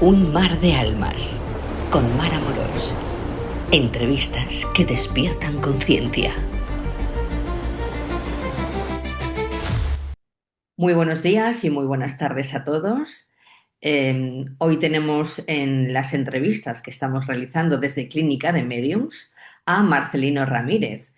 Un mar de almas con Mara Morós. Entrevistas que despiertan conciencia. Muy buenos días y muy buenas tardes a todos. Hoy tenemos en las entrevistas que estamos realizando desde Clínica de Mediums a Marcelino Ramírez.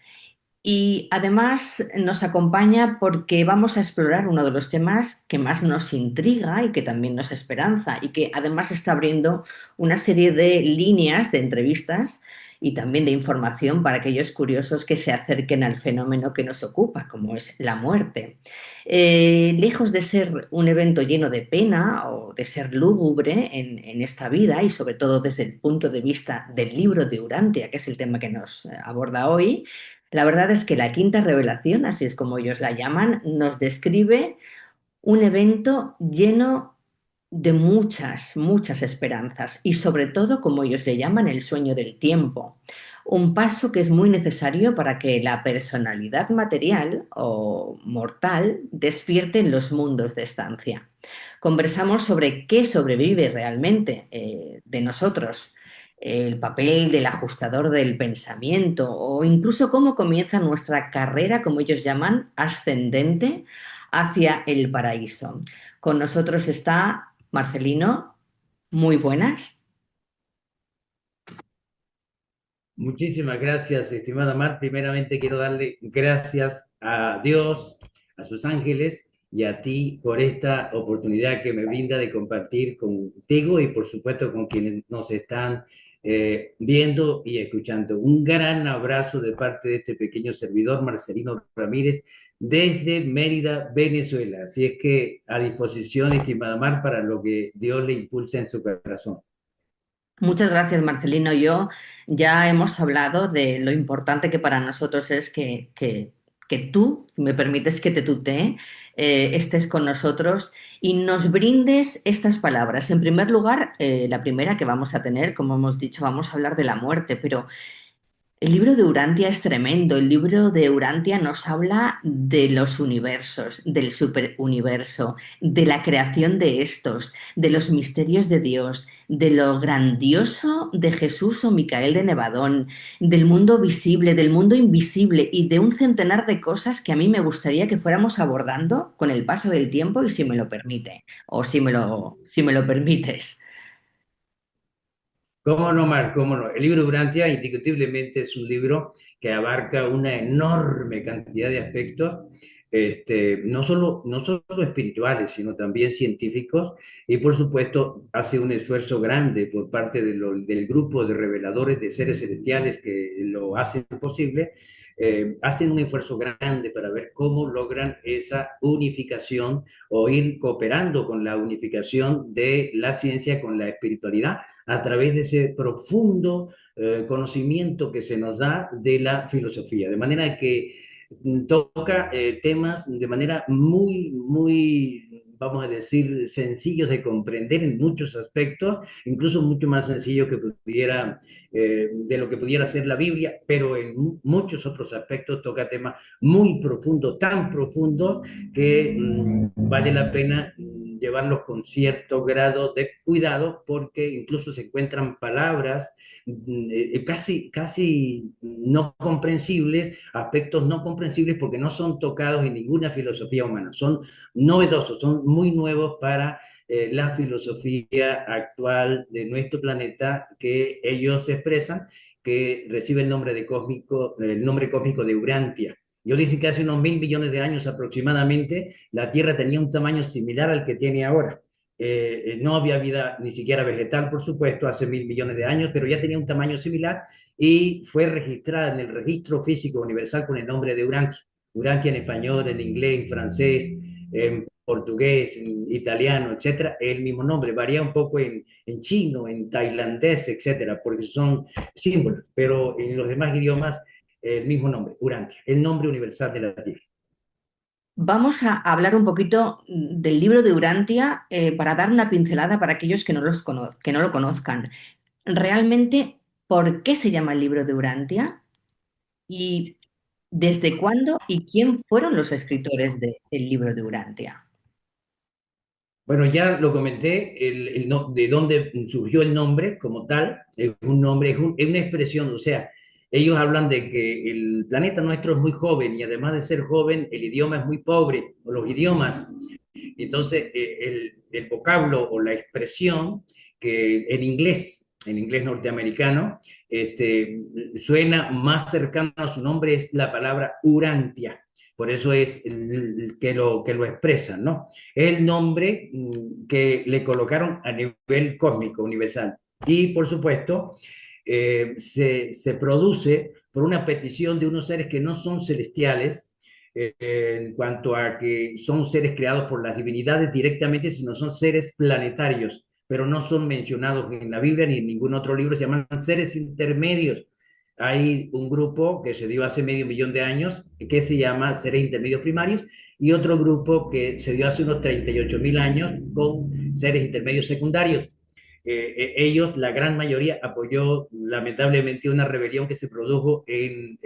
Y además nos acompaña porque vamos a explorar uno de los temas que más nos intriga y que también nos esperanza y que además está abriendo una serie de líneas de entrevistas y también de información para aquellos curiosos que se acerquen al fenómeno que nos ocupa, como es la muerte. Lejos de ser un evento lleno de pena o de ser lúgubre en esta vida y sobre todo desde el punto de vista del libro de Urantia, que es el tema que nos aborda hoy, la verdad es que la quinta revelación, así es como ellos la llaman, nos describe un evento lleno de muchas, muchas esperanzas y sobre todo, como ellos le llaman, el sueño del tiempo. Un paso que es muy necesario para que la personalidad material o mortal despierte en los mundos de estancia. Conversamos sobre qué sobrevive realmente de nosotros, el papel del ajustador del pensamiento o incluso cómo comienza nuestra carrera, como ellos llaman, ascendente hacia el paraíso. Con nosotros está Marcelino. Muy buenas. Muchísimas gracias, estimada Mar. Primeramente quiero darle gracias a Dios, a sus ángeles y a ti por esta oportunidad que me brinda de compartir contigo y por supuesto con quienes nos están viendo y escuchando. Un gran abrazo de parte de este pequeño servidor, Marcelino Ramírez, desde Mérida, Venezuela. Así es que a disposición, estimada Mar, para lo que Dios le impulse en su corazón. Muchas gracias, Marcelino. Yo ya hemos hablado de lo importante que para nosotros es que tú, me permites que te tutee, estés con nosotros y nos brindes estas palabras. En primer lugar, la primera que vamos a tener, como hemos dicho, vamos a hablar de la muerte, pero el libro de Urantia es tremendo. El libro de Urantia nos habla de los universos, del superuniverso, de la creación de estos, de los misterios de Dios, de lo grandioso de Jesús o Micael de Nevadón, del mundo visible, del mundo invisible y de un centenar de cosas que a mí me gustaría que fuéramos abordando con el paso del tiempo y si me lo permite, o si me lo permites. ¿Cómo no, Mar? ¿Cómo no? El libro Durantia indiscutiblemente es un libro que abarca una enorme cantidad de aspectos, no solo espirituales, sino también científicos, y por supuesto hace un esfuerzo grande por parte del grupo de reveladores de seres celestiales que lo hacen posible, hacen un esfuerzo grande para ver cómo logran esa unificación o ir cooperando con la unificación de la ciencia con la espiritualidad a través de ese profundo conocimiento que se nos da de la filosofía. De manera que toca temas de manera muy, vamos a decir, sencillos de comprender en muchos aspectos, incluso mucho más sencillo que pudiera, de lo que pudiera ser la Biblia, pero en muchos otros aspectos toca temas muy profundos, tan profundos que vale la pena llevarlos con cierto grado de cuidado porque incluso se encuentran palabras casi no comprensibles, aspectos no comprensibles porque no son tocados en ninguna filosofía humana, son novedosos, son muy nuevos para la filosofía actual de nuestro planeta que ellos expresan, que recibe el nombre cósmico de Urantia. Yo dije que hace unos 1.000 millones de años aproximadamente la Tierra tenía un tamaño similar al que tiene ahora. No había vida ni siquiera vegetal, por supuesto, hace 1.000 millones de años, pero ya tenía un tamaño similar y fue registrada en el registro físico universal con el nombre de Urantia. Urantia en español, en inglés, en francés, en portugués, en italiano, etcétera, el mismo nombre. Varía un poco en chino, en tailandés, etcétera, porque son símbolos, pero en los demás idiomas el mismo nombre, Urantia, el nombre universal de la Tierra. Vamos a hablar un poquito del libro de Urantia para dar una pincelada para aquellos que que no lo conozcan. Realmente, ¿por qué se llama el libro de Urantia? ¿Y desde cuándo y quién fueron los escritores del libro de Urantia? Bueno, ya lo comenté, de dónde surgió el nombre como tal, es un nombre, es una expresión, o sea, ellos hablan de que el planeta nuestro es muy joven y además de ser joven, el idioma es muy pobre, o los idiomas. Entonces, el vocablo o la expresión que en inglés norteamericano, suena más cercano a su nombre es la palabra Urantia. Por eso es que lo expresan, ¿no? Es el nombre que le colocaron a nivel cósmico, universal. Y, por supuesto, se produce por una petición de unos seres que no son celestiales, en cuanto a que son seres creados por las divinidades directamente, sino son seres planetarios, pero no son mencionados en la Biblia ni en ningún otro libro, se llaman seres intermedios. Hay un grupo que se dio hace medio millón de años que se llama seres intermedios primarios y otro grupo que se dio hace unos 38.000 años con seres intermedios secundarios. Ellos, la gran mayoría, apoyó lamentablemente una rebelión que se produjo en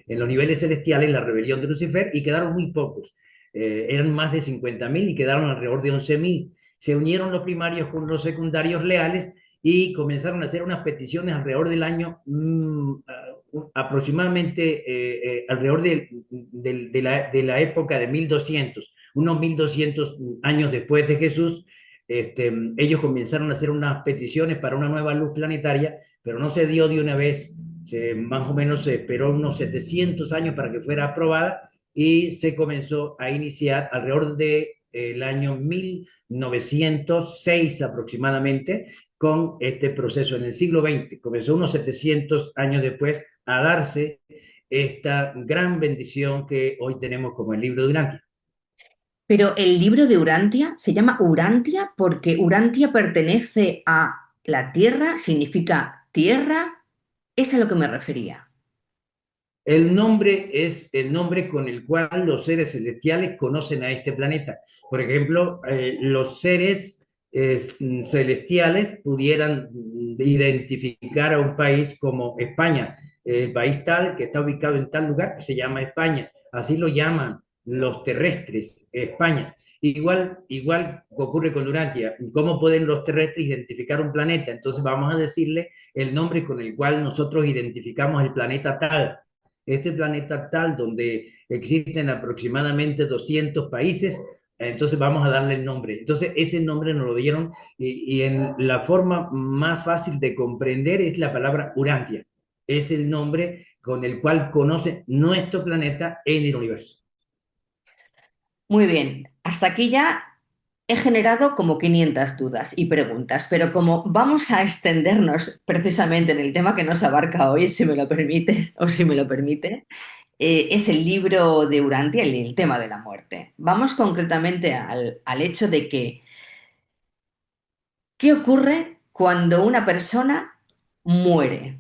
los niveles celestiales, la rebelión de Lucifer, y quedaron muy pocos. Eran más de 50.000 y quedaron alrededor de 11.000. Se unieron los primarios con los secundarios leales y comenzaron a hacer unas peticiones alrededor del año, aproximadamente alrededor de la época de 1200, unos 1200 años después de Jesús. Ellos comenzaron a hacer unas peticiones para una nueva luz planetaria, pero no se dio de una vez, más o menos se esperó unos 700 años para que fuera aprobada y se comenzó a iniciar alrededor de el año 1906 aproximadamente con este proceso en el siglo XX. Comenzó unos 700 años después a darse esta gran bendición que hoy tenemos como el libro de Urantia. Pero el libro de Urantia se llama Urantia porque Urantia pertenece a la Tierra, significa tierra, es a lo que me refería. El nombre es el nombre con el cual los seres celestiales conocen a este planeta. Por ejemplo, los seres celestiales pudieran identificar a un país como España, el país tal que está ubicado en tal lugar que se llama España. Así lo llaman los terrestres, España. Igual ocurre con Urantia. ¿Cómo pueden los terrestres identificar un planeta? Entonces vamos a decirle el nombre con el cual nosotros identificamos el planeta tal. Este planeta tal donde existen aproximadamente 200 países, entonces vamos a darle el nombre. Entonces ese nombre nos lo dieron y en la forma más fácil de comprender es la palabra Urantia. Es el nombre con el cual conoce nuestro planeta en el universo. Muy bien, hasta aquí ya he generado como 500 dudas y preguntas, pero como vamos a extendernos precisamente en el tema que nos abarca hoy, si me lo permites o si me lo permite, es el libro de Urantia, el tema de la muerte. Vamos concretamente al hecho de que, ¿qué ocurre cuando una persona muere?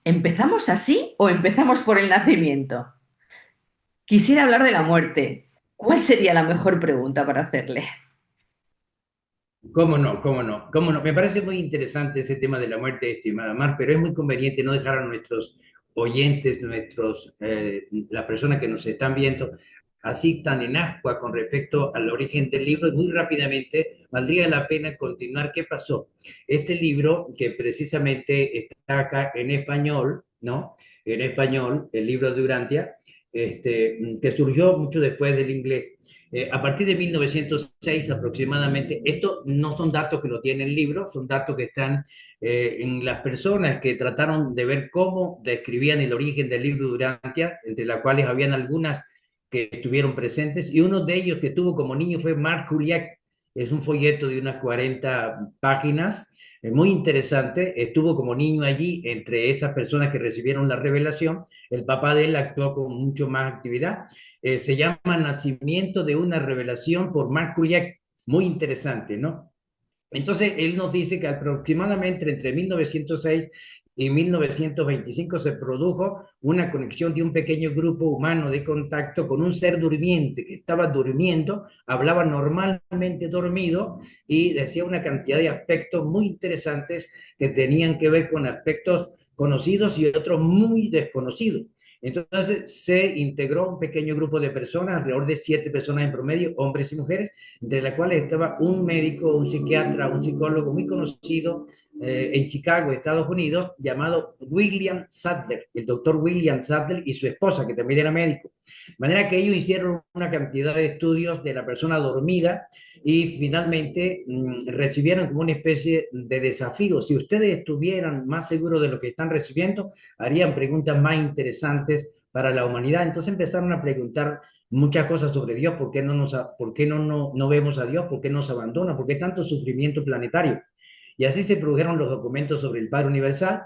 ¿Empezamos así o empezamos por el nacimiento? Quisiera hablar de la muerte. ¿Cuál sería la mejor pregunta para hacerle? ¿Cómo no? ¿Cómo no? ¿Cómo no? Me parece muy interesante ese tema de la muerte, estimada Mar, pero es muy conveniente no dejar a nuestros oyentes, las personas que nos están viendo, así tan en ascua con respecto al origen del libro. Y muy rápidamente valdría la pena continuar. ¿Qué pasó? Este libro, que precisamente está acá en español, ¿no? En español, el libro de Urantia, que surgió mucho después del inglés. A partir de 1906 aproximadamente, esto no son datos que lo tiene el libro, son datos que están en las personas que trataron de ver cómo describían el origen del libro de Urantia, entre las cuales habían algunas que estuvieron presentes, y uno de ellos que tuvo como niño fue Marc Kuliak. Es un folleto de unas 40 páginas, muy interesante. Estuvo como niño allí entre esas personas que recibieron la revelación. El papá de él actuó con mucho más actividad. Se llama Nacimiento de una revelación por Marc Kuliak, muy interesante, ¿no? Entonces, él nos dice que aproximadamente entre 1906 y 1925 se produjo una conexión de un pequeño grupo humano de contacto con un ser durmiente que estaba durmiendo, hablaba normalmente dormido y decía una cantidad de aspectos muy interesantes que tenían que ver con aspectos conocidos y otros muy desconocidos. Entonces se integró un pequeño grupo de personas, alrededor de 7 personas en promedio, hombres y mujeres, entre las cuales estaba un médico, un psiquiatra, un psicólogo muy conocido en Chicago, Estados Unidos, llamado William Sadler, el doctor William Sadler y su esposa, que también era médico. De manera que ellos hicieron una cantidad de estudios de la persona dormida y finalmente recibieron como una especie de desafío. Si ustedes estuvieran más seguros de lo que están recibiendo, harían preguntas más interesantes para la humanidad. Entonces empezaron a preguntar muchas cosas sobre Dios, por qué no vemos a Dios, por qué nos abandona, por qué tanto sufrimiento planetario. Y así se produjeron los documentos sobre el Padre Universal.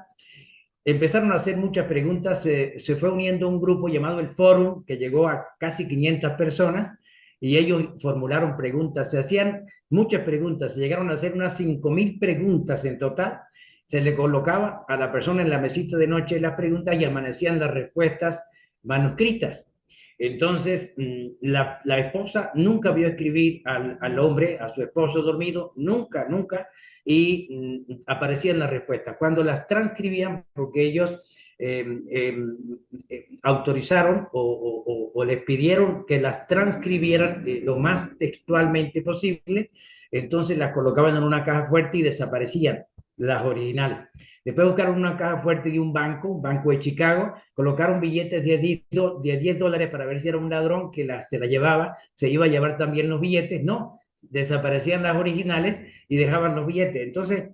Empezaron a hacer muchas preguntas, se fue uniendo un grupo llamado el Fórum, que llegó a casi 500 personas, y ellos formularon preguntas, se hacían muchas preguntas, se llegaron a hacer unas 5.000 preguntas en total, se le colocaba a la persona en la mesita de noche las preguntas y amanecían las respuestas manuscritas. Entonces, la esposa nunca vio escribir al hombre, a su esposo dormido, nunca, nunca, y aparecían las respuestas. Cuando las transcribían, porque ellos eh, eh, autorizaron o les pidieron que las transcribieran lo más textualmente posible, entonces las colocaban en una caja fuerte y desaparecían las originales. Después buscaron una caja fuerte de un banco de Chicago, colocaron billetes de $10 para ver si era un ladrón que se la llevaba, se iba a llevar también los billetes. No, desaparecían las originales y dejaban los billetes. Entonces,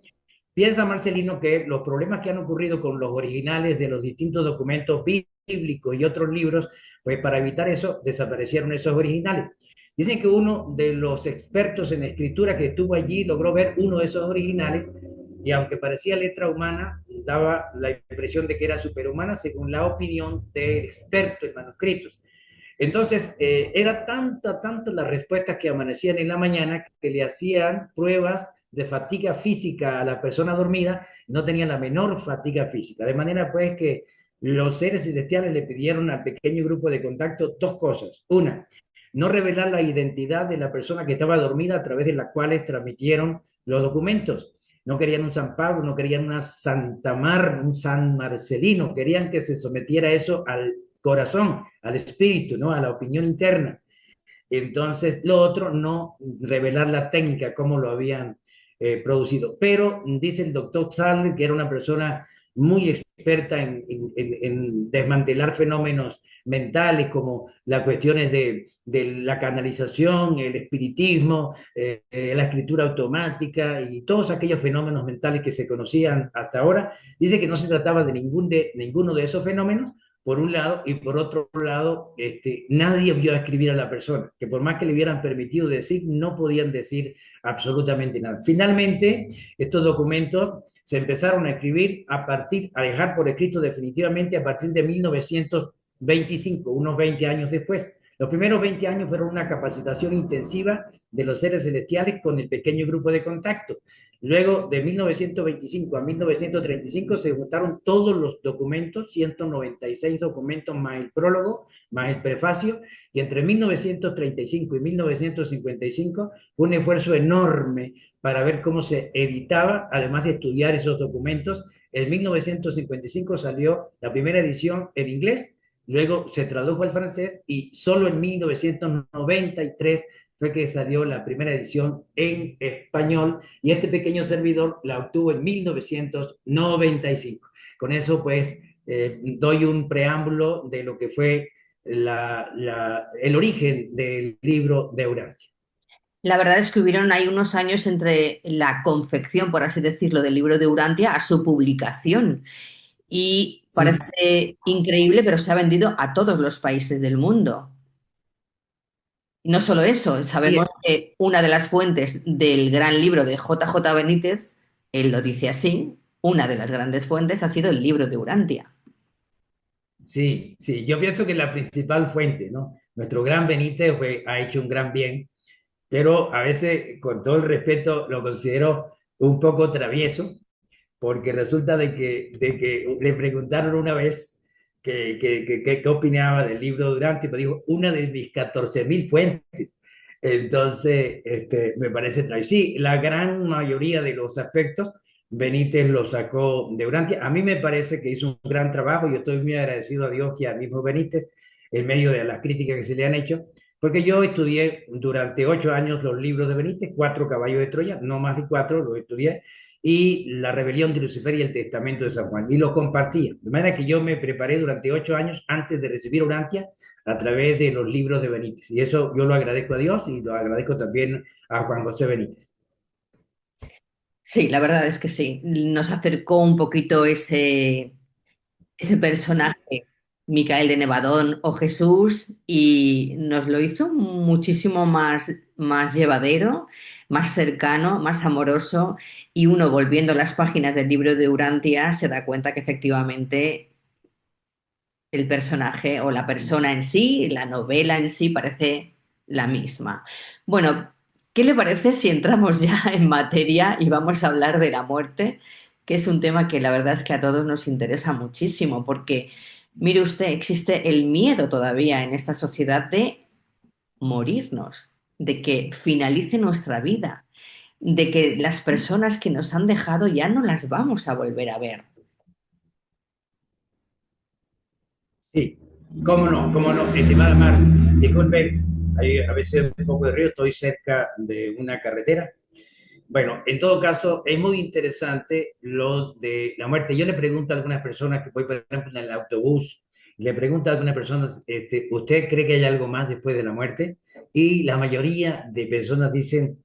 piensa Marcelino que los problemas que han ocurrido con los originales de los distintos documentos bíblicos y otros libros, pues para evitar eso, desaparecieron esos originales. Dicen que uno de los expertos en escritura que estuvo allí logró ver uno de esos originales y aunque parecía letra humana, daba la impresión de que era superhumana según la opinión de expertos en manuscritos. Entonces, era tanta las respuestas que amanecían en la mañana que le hacían pruebas de fatiga física a la persona dormida, no tenía la menor fatiga física. De manera pues que los seres celestiales le pidieron al pequeño grupo de contacto dos cosas. Una, no revelar la identidad de la persona que estaba dormida a través de las cuales transmitieron los documentos. No querían un San Pablo, no querían una Santa Mar, un San Marcelino, querían que se sometiera eso al corazón, al espíritu, ¿no? A la opinión interna. Entonces, lo otro, no revelar la técnica, cómo lo habían producido. Pero dice el doctor Sadler, que era una persona muy experta en desmantelar fenómenos mentales como las cuestiones de la canalización, el espiritismo, la escritura automática y todos aquellos fenómenos mentales que se conocían hasta ahora. Dice que no se trataba de ninguno de esos fenómenos, por un lado, y por otro lado, nadie vio a escribir a la persona, que por más que le hubieran permitido decir, no podían decir absolutamente nada. Finalmente, estos documentos se empezaron a escribir a dejar por escrito definitivamente a partir de 1925, unos 20 años después. Los primeros 20 años fueron una capacitación intensiva de los seres celestiales con el pequeño grupo de contacto. Luego, de 1925 a 1935, se juntaron todos los documentos, 196 documentos más el prólogo, más el prefacio, y entre 1935 y 1955 fue un esfuerzo enorme para ver cómo se editaba, además de estudiar esos documentos. En 1955 salió la primera edición en inglés, luego se tradujo al francés y solo en 1993 fue que salió la primera edición en español y este pequeño servidor la obtuvo en 1995. Con eso pues doy un preámbulo de lo que fue el origen del libro de Urantia. La verdad es que hubieron ahí unos años entre la confección, por así decirlo, del libro de Urantia a su publicación. Y Sí, parece increíble, pero se ha vendido a todos los países del mundo. Y no solo eso, sabemos sí, que una de las fuentes del gran libro de J. J. Benítez, él lo dice así, una de las grandes fuentes ha sido el libro de Urantia. sí, sí, yo pienso que la principal fuente, ¿no? Nuestro gran Benítez ha hecho un gran bien, pero a veces, con todo el respeto, lo considero un poco travieso, porque resulta de que le preguntaron una vez qué opinaba del libro Durante, pero dijo, una de mis 14.000 fuentes. Entonces, me parece travieso. Sí, la gran mayoría de los aspectos Benítez lo sacó de Urantia. A mí me parece que hizo un gran trabajo. Yo estoy muy agradecido a Dios y al mismo Benítez en medio de las críticas que se le han hecho, porque yo estudié durante 8 años los libros de Benítez, Cuatro Caballos de Troya, no más de cuatro, lo estudié, y La Rebelión de Lucifer y el Testamento de San Juan, y lo compartía. De manera que yo me preparé durante 8 años antes de recibir Urantia a través de los libros de Benítez. Y eso yo lo agradezco a Dios y lo agradezco también a Juan José Benítez. Sí, la verdad es que sí. Nos acercó un poquito ese personaje, Micael de Nevadón o Jesús, y nos lo hizo muchísimo más llevadero, más cercano, más amoroso, y uno volviendo a las páginas del libro de Urantia se da cuenta que efectivamente el personaje o la persona en sí, la novela en sí parece la misma. Bueno, ¿qué le parece si entramos ya en materia y vamos a hablar de la muerte? Que es un tema que la verdad es que a todos nos interesa muchísimo, porque mire usted, existe el miedo todavía en esta sociedad de morirnos, de que finalice nuestra vida, de que las personas que nos han dejado ya no las vamos a volver a ver. Sí, cómo no, estimada Mar, disculpe, hay a veces un poco de río, estoy cerca de una carretera. Bueno, en todo caso, es muy interesante lo de la muerte. Yo le pregunto a algunas personas que voy, por ejemplo, en el autobús, le pregunto a algunas personas, ¿usted cree que hay algo más después de la muerte? Y la mayoría de personas dicen,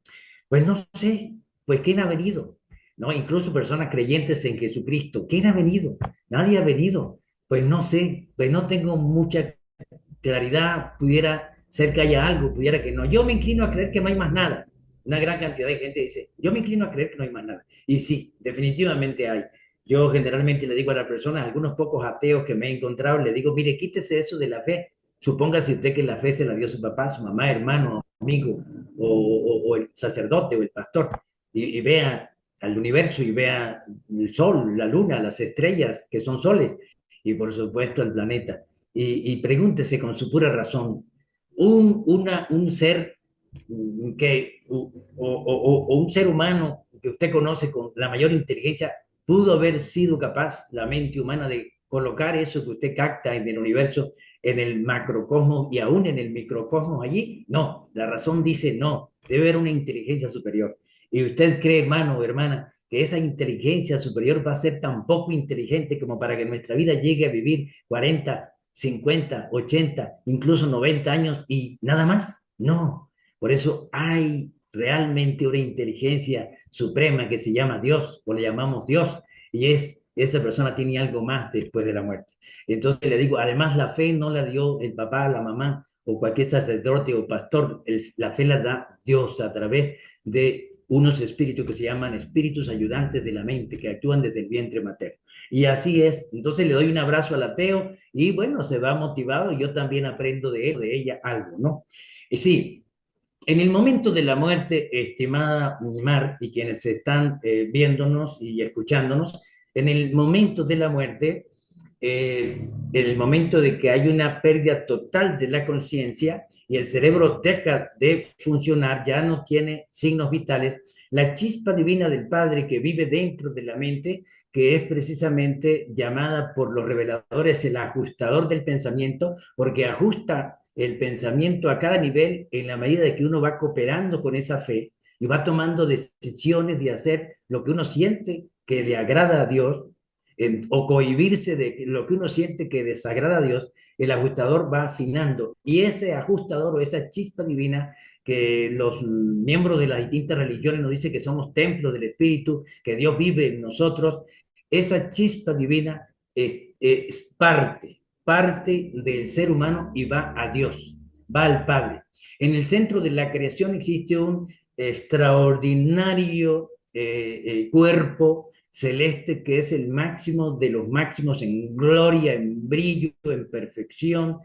pues no sé, pues ¿quién ha venido? ¿No? Incluso personas creyentes en Jesucristo, ¿quién ha venido? Nadie ha venido. Pues no sé, pues no tengo mucha claridad, pudiera ser que haya algo, pudiera que no. Yo me inclino a creer que no hay más nada. Una gran cantidad de gente dice, yo me inclino a creer que no hay más nada. Y sí, definitivamente hay. Yo generalmente le digo a las personas, a algunos pocos ateos que me he encontrado, le digo, mire, quítese eso de la fe. Supóngase usted que la fe se la dio su papá, su mamá, hermano, amigo, o el sacerdote o el pastor, y vea al universo y vea el sol, la luna, las estrellas, que son soles, y por supuesto el planeta y pregúntese con su pura razón, un ser que, o un ser humano que usted conoce con la mayor inteligencia, pudo haber sido capaz, la mente humana, de colocar eso que usted capta en el universo, en el macrocosmos y aún en el microcosmos allí. No, la razón dice no, debe haber una inteligencia superior. Y usted cree, hermano o hermana, que esa inteligencia superior va a ser tan poco inteligente como para que nuestra vida llegue a vivir 40, 50, 80, incluso 90 años y nada más. No, por eso hay realmente una inteligencia suprema que se llama Dios, o le llamamos Dios, y esa persona tiene algo más después de la muerte. Entonces le digo, además la fe no la dio el papá, la mamá, o cualquier sacerdote o pastor, la fe la da Dios a través de unos espíritus que se llaman espíritus ayudantes de la mente, que actúan desde el vientre materno. Y así es. Entonces le doy un abrazo al ateo y bueno, se va motivado y yo también aprendo de él, de ella algo, ¿no? Y sí, en el momento de la muerte, estimada Mar, y quienes están viéndonos y escuchándonos, en el momento de la muerte, en el momento de que hay una pérdida total de la conciencia y el cerebro deja de funcionar, ya no tiene signos vitales, la chispa divina del Padre que vive dentro de la mente, que es precisamente llamada por los reveladores el ajustador del pensamiento, porque ajusta el pensamiento a cada nivel en la medida de que uno va cooperando con esa fe y va tomando decisiones de hacer lo que uno siente que le agrada a Dios, o cohibirse de lo que uno siente que desagrada a Dios, el ajustador va afinando. Y ese ajustador o esa chispa divina que los miembros de las distintas religiones nos dicen que somos templos del Espíritu, que Dios vive en nosotros, esa chispa divina es parte del ser humano y va a Dios, va al Padre. En el centro de la creación existe un extraordinario cuerpo celeste que es el máximo de los máximos en gloria, en brillo, en perfección,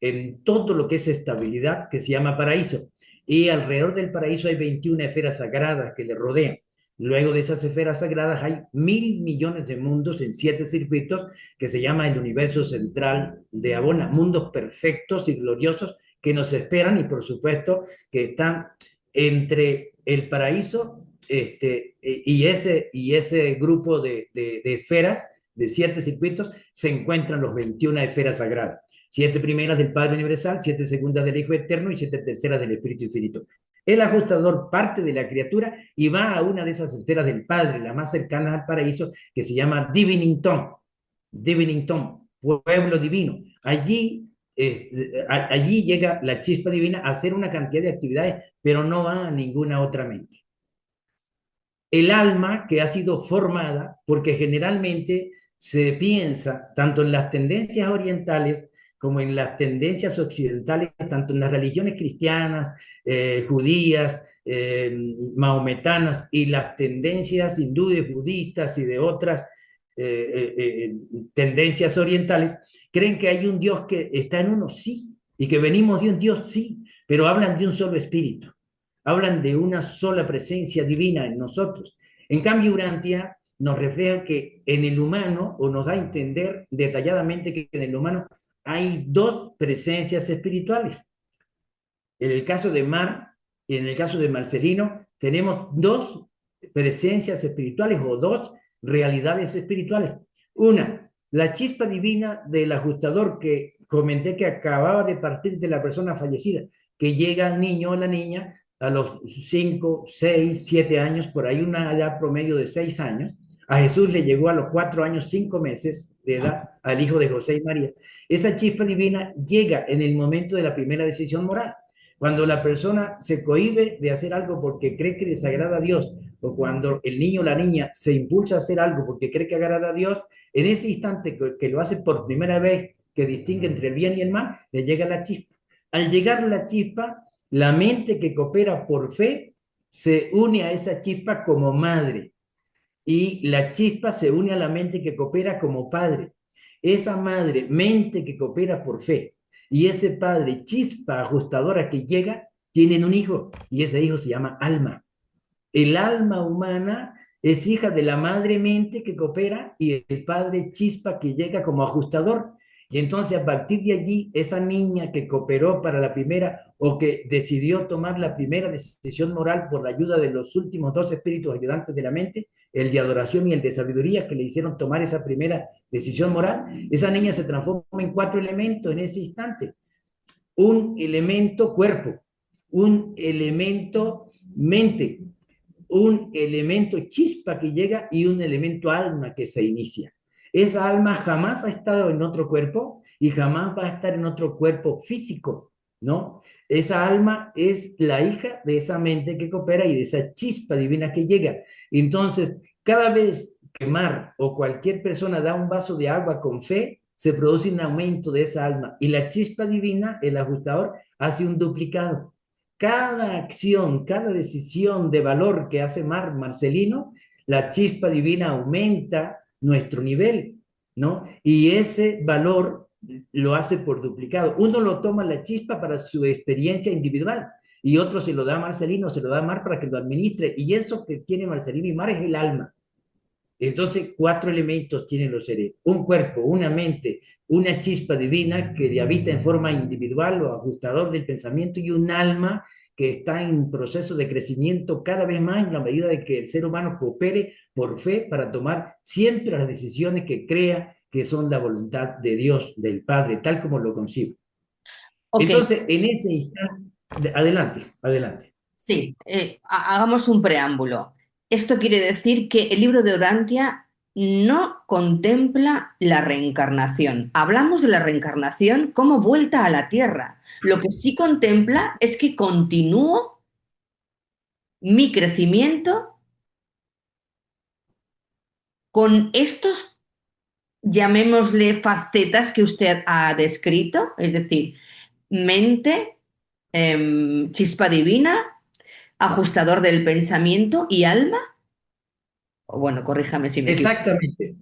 en todo lo que es estabilidad, que se llama paraíso. Y alrededor del paraíso hay 21 esferas sagradas que le rodean. Luego de esas esferas sagradas hay 1.000 millones de mundos en 7 circuitos que se llama el universo central de Abona, mundos perfectos y gloriosos que nos esperan y por supuesto que están entre el paraíso y ese grupo de esferas, de 7 circuitos, se encuentran los 21 esferas sagradas. 7 primeras del Padre Universal, 7 segundas del Hijo Eterno y 7 terceras del Espíritu Infinito. El ajustador parte de la criatura y va a una de esas esferas del Padre, la más cercana al paraíso, que se llama Divinington, Divinington, pueblo divino. Allí llega la chispa divina a hacer una cantidad de actividades, pero no va a ninguna otra mente. El alma que ha sido formada, porque generalmente se piensa, tanto en las tendencias orientales como en las tendencias occidentales, tanto en las religiones cristianas, judías, mahometanas y las tendencias hindúes, budistas y de otras tendencias orientales, creen que hay un Dios que está en uno, sí, y que venimos de un Dios, sí, pero hablan de un solo espíritu, hablan de una sola presencia divina en nosotros. En cambio, Urantia nos refleja que en el humano, o nos da a entender detalladamente que en el humano hay dos presencias espirituales. En el caso de Mar y en el caso de Marcelino, tenemos dos presencias espirituales o dos realidades espirituales. Una, la chispa divina del ajustador que comenté que acababa de partir de la persona fallecida, que llega al niño o la niña a los 5, 6, 7 años, por ahí una edad promedio de 6 años. A Jesús le llegó a los 4 años, 5 meses de edad, al hijo de José y María. Esa chispa divina llega en el momento de la primera decisión moral. Cuando la persona se cohíbe de hacer algo porque cree que desagrada a Dios, o cuando el niño o la niña se impulsa a hacer algo porque cree que agrada a Dios, en ese instante que lo hace por primera vez, que distingue entre el bien y el mal, le llega la chispa. Al llegar la chispa, la mente que coopera por fe se une a esa chispa como madre y la chispa se une a la mente que coopera como padre. Esa madre, mente que coopera por fe, y ese padre, chispa ajustadora que llega, tienen un hijo, y ese hijo se llama alma. El alma humana es hija de la madre mente que coopera y el padre chispa que llega como ajustador. Y entonces a partir de allí, esa niña que cooperó para la primera o que decidió tomar la primera decisión moral por la ayuda de los últimos dos espíritus ayudantes de la mente, el de adoración y el de sabiduría que le hicieron tomar esa primera decisión moral, esa niña se transforma en 4 elementos en ese instante. Un elemento cuerpo, un elemento mente, un elemento chispa que llega y un elemento alma que se inicia. Esa alma jamás ha estado en otro cuerpo y jamás va a estar en otro cuerpo físico, ¿no? Esa alma es la hija de esa mente que coopera y de esa chispa divina que llega. Entonces, cada vez que Mar o cualquier persona da un vaso de agua con fe, se produce un aumento de esa alma y la chispa divina, el ajustador, hace un duplicado. Cada acción, cada decisión de valor que hace Marcelino, la chispa divina aumenta nuestro nivel, ¿no? Y ese valor lo hace por duplicado. Uno lo toma la chispa para su experiencia individual y otro se lo da a Marcelino, se lo da a Mar para que lo administre. Y eso que tiene Marcelino y Mar es el alma. Entonces, 4 elementos tienen los seres: un cuerpo, una mente, una chispa divina que habita en forma individual o ajustador del pensamiento y un alma que está en proceso de crecimiento cada vez más en la medida de que el ser humano coopere por fe para tomar siempre las decisiones que crea que son la voluntad de Dios, del Padre, tal como lo concibe. Ok, Entonces, en ese instante, adelante, adelante. sí, hagamos un preámbulo. Esto quiere decir que el libro de Orantia no contempla la reencarnación. Hablamos de la reencarnación como vuelta a la Tierra. Lo que sí contempla es que continúo mi crecimiento con estos, llamémosle, facetas que usted ha descrito, es decir, mente, chispa divina, ajustador del pensamiento y alma. O bueno, corríjame si me equivoco. Exactamente.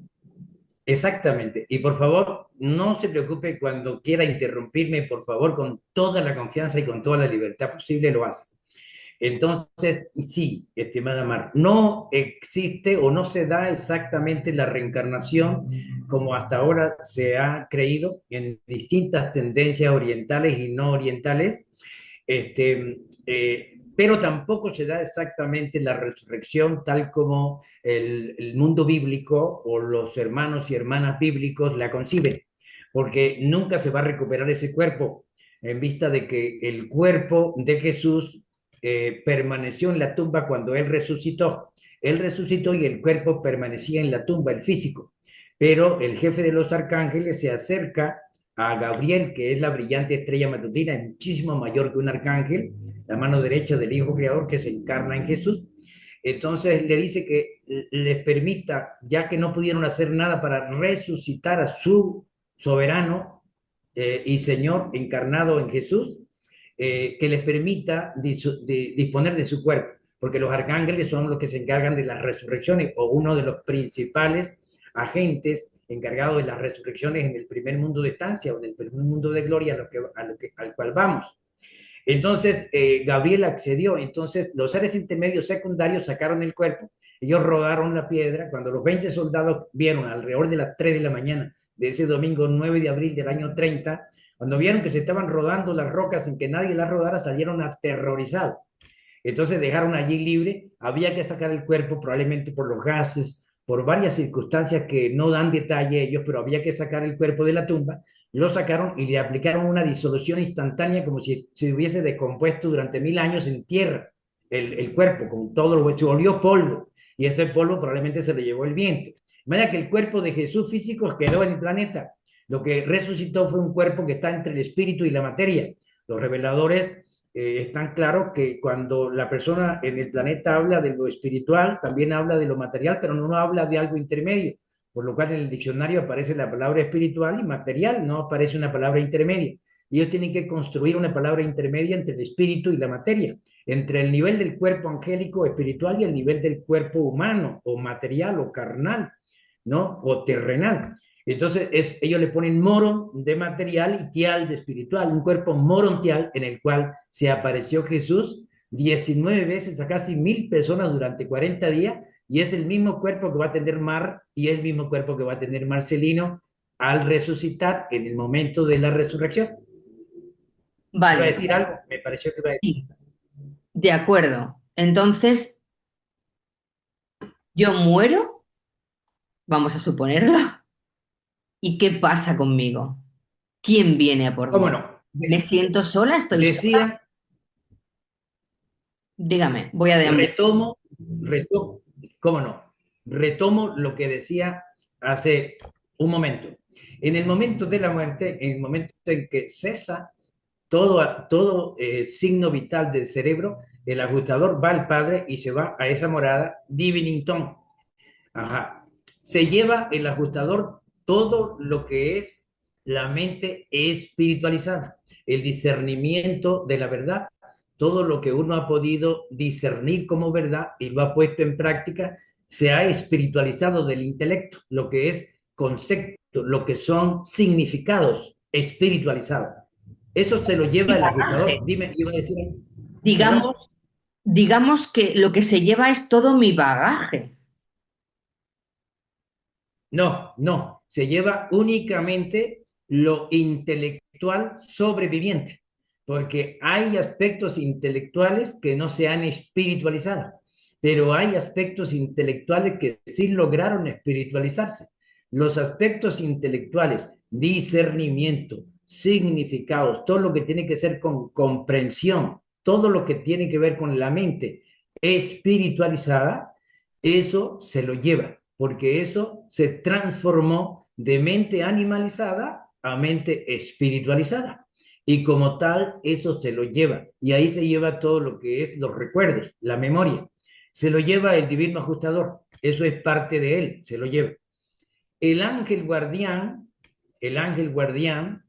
Exactamente. Y por favor, no se preocupe cuando quiera interrumpirme, por favor, con toda la confianza y con toda la libertad posible lo hace. Entonces, sí, estimada Mar, no existe o no se da exactamente la reencarnación como hasta ahora se ha creído en distintas tendencias orientales y no orientales. pero tampoco se da exactamente la resurrección tal como el mundo bíblico o los hermanos y hermanas bíblicos la conciben, porque nunca se va a recuperar ese cuerpo en vista de que el cuerpo de Jesús permaneció en la tumba cuando él resucitó. Él resucitó y el cuerpo permanecía en la tumba, el físico. Pero el jefe de los arcángeles se acerca a Gabriel, que es la brillante estrella matutina, es muchísimo mayor que un arcángel, la mano derecha del Hijo Creador que se encarna en Jesús. Entonces le dice que les permita, ya que no pudieron hacer nada para resucitar a su soberano y Señor encarnado en Jesús, que les permita disponer de su cuerpo, porque los arcángeles son los que se encargan de las resurrecciones o uno de los principales agentes encargados de las resurrecciones en el primer mundo de estancia o en el primer mundo de gloria al cual vamos. Entonces, Gabriel accedió. Entonces, los seres intermedios secundarios sacaron el cuerpo. Ellos rodaron la piedra. Cuando los 20 soldados vieron alrededor de las 3 de la mañana de ese domingo 9 de abril del año 30, cuando vieron que se estaban rodando las rocas sin que nadie las rodara, salieron aterrorizados. Entonces dejaron allí libre. Había que sacar el cuerpo probablemente por los gases, por varias circunstancias que no dan detalle ellos, pero había que sacar el cuerpo de la tumba. Lo sacaron y le aplicaron una disolución instantánea como si se hubiese descompuesto durante 1000 años en tierra el cuerpo, con todo lo que se volvió polvo, y ese polvo probablemente se lo llevó el viento. De manera que el cuerpo de Jesús físico quedó en el planeta. Lo que resucitó fue un cuerpo que está entre el espíritu y la materia. Los reveladores están claros que cuando la persona en el planeta habla de lo espiritual, también habla de lo material, pero no habla de algo intermedio, por lo cual en el diccionario aparece la palabra espiritual y material, no aparece una palabra intermedia. Y ellos tienen que construir una palabra intermedia entre el espíritu y la materia, entre el nivel del cuerpo angélico espiritual y el nivel del cuerpo humano o material o carnal, ¿no? O terrenal. Entonces ellos le ponen moron de material y tial de espiritual, un cuerpo morontial en el cual se apareció Jesús 19 veces a casi 1000 personas durante 40 días, y es el mismo cuerpo que va a tener Mar y es el mismo cuerpo que va a tener Marcelino al resucitar en el momento de la resurrección. ¿Iba a Vale, decir algo? Me pareció que iba a decir. sí, de acuerdo. Entonces, yo muero, vamos a suponerlo, ¿y qué pasa conmigo? ¿Quién viene a por ¿Cómo mí? no? ¿Me siento sola? ¿Estoy sola? Decía, Dígame, voy a deambular. retomo, ¿cómo no? Retomo lo que decía hace un momento. En el momento de la muerte, en el momento en que cesa todo signo vital del cerebro, el ajustador va al Padre y se va a esa morada, Divinington. Ajá. Se lleva el ajustador todo lo que es la mente espiritualizada, el discernimiento de la verdad, todo lo que uno ha podido discernir como verdad y lo ha puesto en práctica, se ha espiritualizado del intelecto, lo que es concepto, lo que son significados espiritualizados. Eso se lo lleva Mi el bagaje. ajustador. Dime, iba a decir, perdón. Digamos, digamos que lo que se lleva es todo mi bagaje. No, no, se lleva únicamente lo intelectual sobreviviente, porque hay aspectos intelectuales que no se han espiritualizado, pero hay aspectos intelectuales que sí lograron espiritualizarse. Los aspectos intelectuales, discernimiento, significados, todo lo que tiene que ser con comprensión, todo lo que tiene que ver con la mente espiritualizada, eso se lo lleva, porque eso se transformó de mente animalizada a mente espiritualizada. Y como tal, eso se lo lleva. Y ahí se lleva todo lo que es los recuerdos, la memoria. Se lo lleva el divino ajustador. Eso es parte de él, se lo lleva. El ángel guardián, el ángel guardián,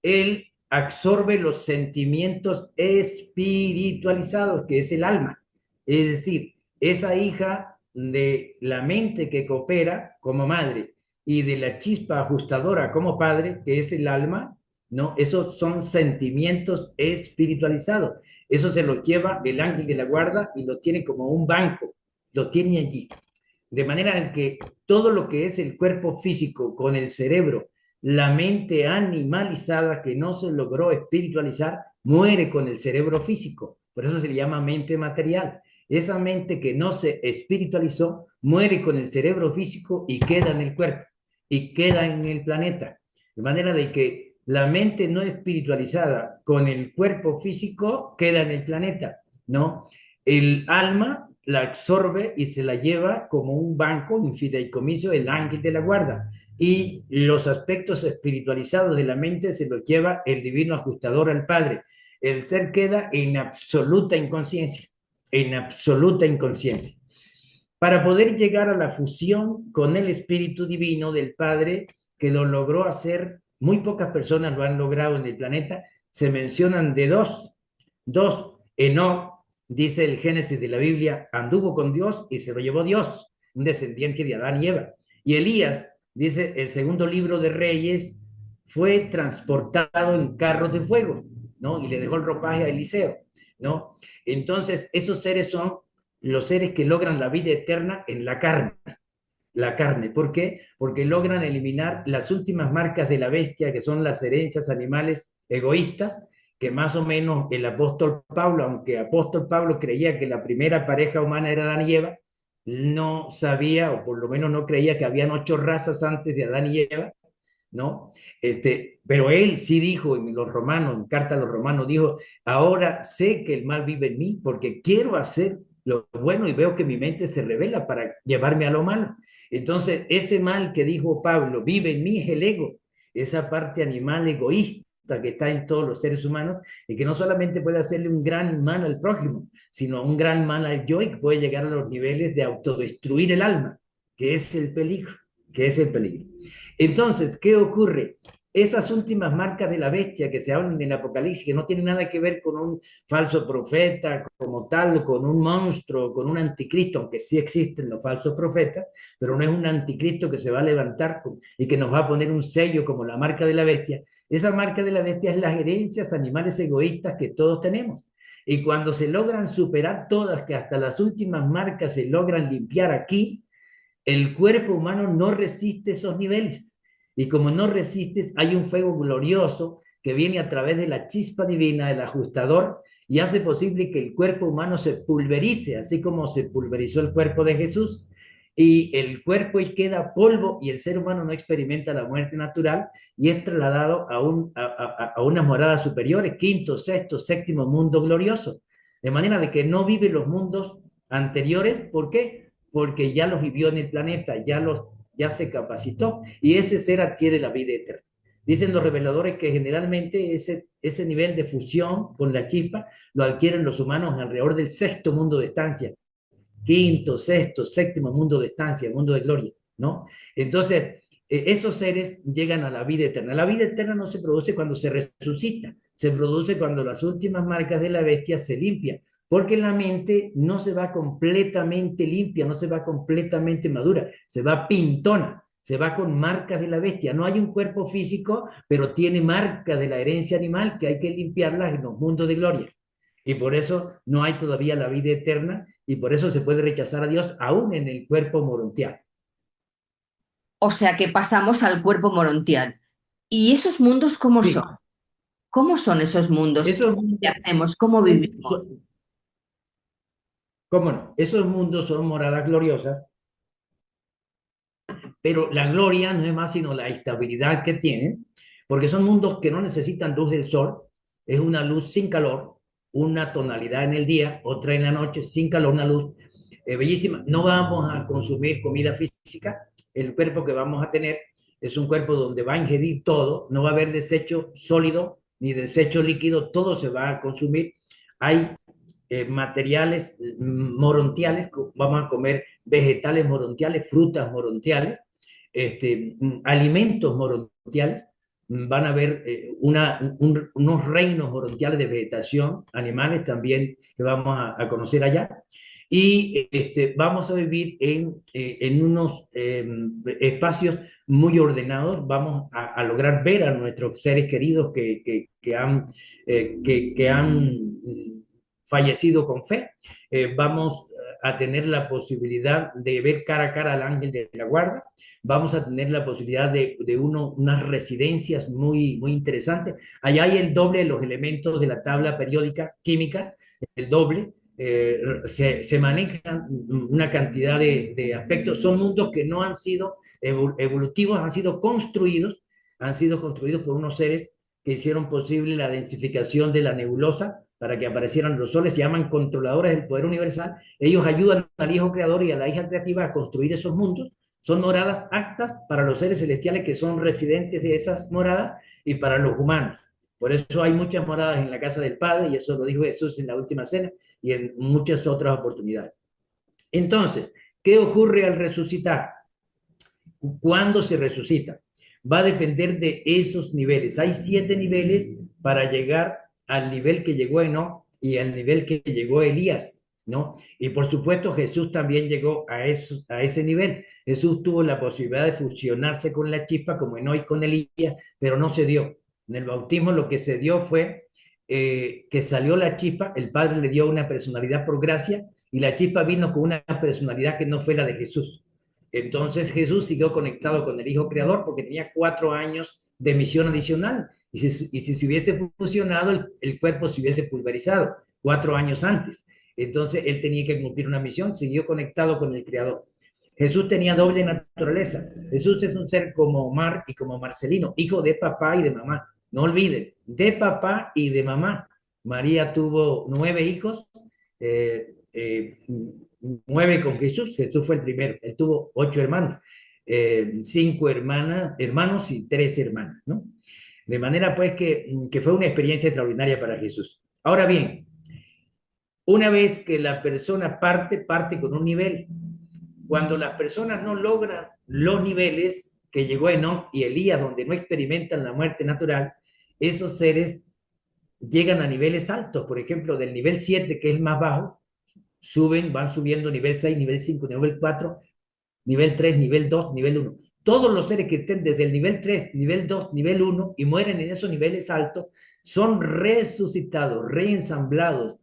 él absorbe los sentimientos espiritualizados, que es el alma. Es decir, esa hija de la mente que coopera como madre y de la chispa ajustadora como padre, que es el alma, ¿no? Esos son sentimientos espiritualizados. Eso se lo lleva el ángel de la guarda y lo tiene como un banco, lo tiene allí. De manera en que todo lo que es el cuerpo físico con el cerebro, la mente animalizada que no se logró espiritualizar, muere con el cerebro físico, Por eso se le llama mente material. Esa mente que no se espiritualizó muere con el cerebro físico y queda en el cuerpo y queda en el planeta. De manera de que la mente no espiritualizada con el cuerpo físico queda en el planeta, ¿no? El alma la absorbe y se la lleva como un banco, un fideicomiso, el ángel de la guarda. Y los aspectos espiritualizados de la mente se los lleva el divino ajustador al Padre. El ser queda en absoluta inconsciencia, en absoluta inconsciencia. Para poder llegar a la fusión con el Espíritu Divino del Padre, que lo logró hacer, muy pocas personas lo han logrado en el planeta, se mencionan de dos. Enoch, dice el Génesis de la Biblia, anduvo con Dios y se lo llevó Dios, un descendiente de Adán y Eva. Y Elías, dice el segundo libro de Reyes, fue transportado en carros de fuego, ¿no? Y le dejó el ropaje a Eliseo, ¿no? Entonces, esos seres son los seres que logran la vida eterna en la carne. La carne. ¿Por qué? Porque logran eliminar las últimas marcas de la bestia, que son las herencias animales egoístas, que más o menos el apóstol Pablo, aunque apóstol Pablo creía que la primera pareja humana era Adán y Eva, no sabía, o por lo menos no creía que habían 8 razas antes de Adán y Eva, ¿no? Pero él sí dijo en los romanos, en carta a los romanos, dijo, ahora sé que el mal vive en mí porque quiero hacer lo bueno y veo que mi mente se revela para llevarme a lo malo. Entonces, ese mal que dijo Pablo, vive en mí es el ego, esa parte animal egoísta que está en todos los seres humanos y que no solamente puede hacerle un gran mal al prójimo, sino un gran mal al yo y que puede llegar a los niveles de autodestruir el alma, que es el peligro, que es el peligro. Entonces, ¿qué ocurre? Esas últimas marcas de la bestia que se hablan en el Apocalipsis, que no tienen nada que ver con un falso profeta como tal, con un monstruo, con un anticristo, aunque sí existen los falsos profetas, pero no es un anticristo que se va a levantar y que nos va a poner un sello como la marca de la bestia. Esa marca de la bestia es las herencias animales egoístas que todos tenemos. Y cuando se logran superar todas, que hasta las últimas marcas se logran limpiar aquí, el cuerpo humano no resiste esos niveles. Y como no resistes, hay un fuego glorioso que viene a través de la chispa divina, del ajustador, y hace posible que el cuerpo humano se pulverice, así como se pulverizó el cuerpo de Jesús. Y el cuerpo queda polvo y el ser humano no experimenta la muerte natural y es trasladado a unas moradas superiores, quinto, sexto, séptimo mundo glorioso. De manera de que no vive los mundos anteriores. ¿Por qué? Porque ya los vivió en el planeta, ya se capacitó y ese ser adquiere la vida eterna. Dicen los reveladores que generalmente ese nivel de fusión con la chispa lo adquieren los humanos alrededor del sexto mundo de estancia, quinto, sexto, séptimo mundo de estancia, mundo de gloria, ¿no? Entonces, esos seres llegan a la vida eterna. La vida eterna no se produce cuando se resucita, se produce cuando las últimas marcas de la bestia se limpian, porque la mente no se va completamente limpia, no se va completamente madura, se va pintona, se va con marcas de la bestia. No hay un cuerpo físico, pero tiene marcas de la herencia animal que hay que limpiarlas en los mundos de gloria. Y por eso no hay todavía la vida eterna y por eso se puede rechazar a Dios aún en el cuerpo morontial. O sea que pasamos al cuerpo morontial. ¿Y esos mundos cómo son? Sí, ¿Cómo son esos mundos? esos ¿Qué mundos hacemos? ¿Cómo son, vivimos? son, ¿cómo no? Esos mundos son moradas gloriosas, pero la gloria no es más sino la estabilidad que tienen, porque son mundos que no necesitan luz del sol, es una luz sin calor, una tonalidad en el día, otra en la noche, sin calor, una luz bellísima. No vamos a consumir comida física, el cuerpo que vamos a tener es un cuerpo donde va a ingerir todo, no va a haber desecho sólido ni desecho líquido, todo se va a consumir. Hay materiales morontiales, vamos a comer vegetales morontiales, frutas morontiales, alimentos morontiales, van a haber unos reinos morontiales de vegetación, animales también que vamos conocer allá. Y vamos a vivir en unos espacios muy ordenados, vamos a lograr ver a nuestros seres queridos que han fallecido con fe. Vamos a tener la posibilidad de ver cara a cara al ángel de la guarda, vamos a tener la posibilidad de unas residencias muy, muy interesantes. Allá hay el doble de los elementos de la tabla periódica química, el doble, se manejan una cantidad de aspectos, son mundos que no han sido evolutivos, han sido construidos por unos seres que hicieron posible la densificación de la nebulosa para que aparecieran los soles, se llaman controladores del poder universal. Ellos ayudan al Hijo Creador y a la hija creativa a construir esos mundos. Son moradas aptas para los seres celestiales que son residentes de esas moradas y para los humanos. Por eso hay muchas moradas en la casa del Padre, y eso lo dijo Jesús en la última cena y en muchas otras oportunidades. Entonces, ¿qué ocurre al resucitar? ¿Cuándo se resucita? Va a depender de esos niveles. Hay 7 niveles para llegar al nivel que llegó Enoc y al nivel que llegó Elías, ¿no? Y por supuesto Jesús también llegó a ese nivel. Jesús tuvo la posibilidad de fusionarse con la chispa como Enoc con Elías, pero no se dio. En el bautismo lo que se dio fue que salió la chispa, el Padre le dio una personalidad por gracia y la chispa vino con una personalidad que no fue la de Jesús. Entonces Jesús siguió conectado con el Hijo Creador porque tenía 4 años de misión adicional. Y si se hubiese fusionado, el cuerpo se hubiese pulverizado 4 años antes. Entonces él tenía que cumplir una misión, siguió conectado con el Creador. Jesús tenía doble naturaleza. Jesús es un ser como Omar y como Marcelino, hijo de papá y de mamá. No olviden, de papá y de mamá. María tuvo 9 hijos, eh, eh, 9 con Jesús. Jesús fue el primero. Él tuvo 8 hermanos, 5 hermanos y 3 hermanas, ¿no? De manera pues que fue una experiencia extraordinaria para Jesús. Ahora bien, una vez que la persona parte con un nivel. Cuando las personas no logran los niveles que llegó Enoch y Elías, donde no experimentan la muerte natural, esos seres llegan a niveles altos. Por ejemplo, del nivel 7, que es el más bajo, van subiendo nivel 6, nivel 5, nivel 4, nivel 3, nivel 2, nivel 1. Todos los seres que estén desde el nivel 3, nivel 2, nivel 1 y mueren en esos niveles altos, son resucitados, reensamblados,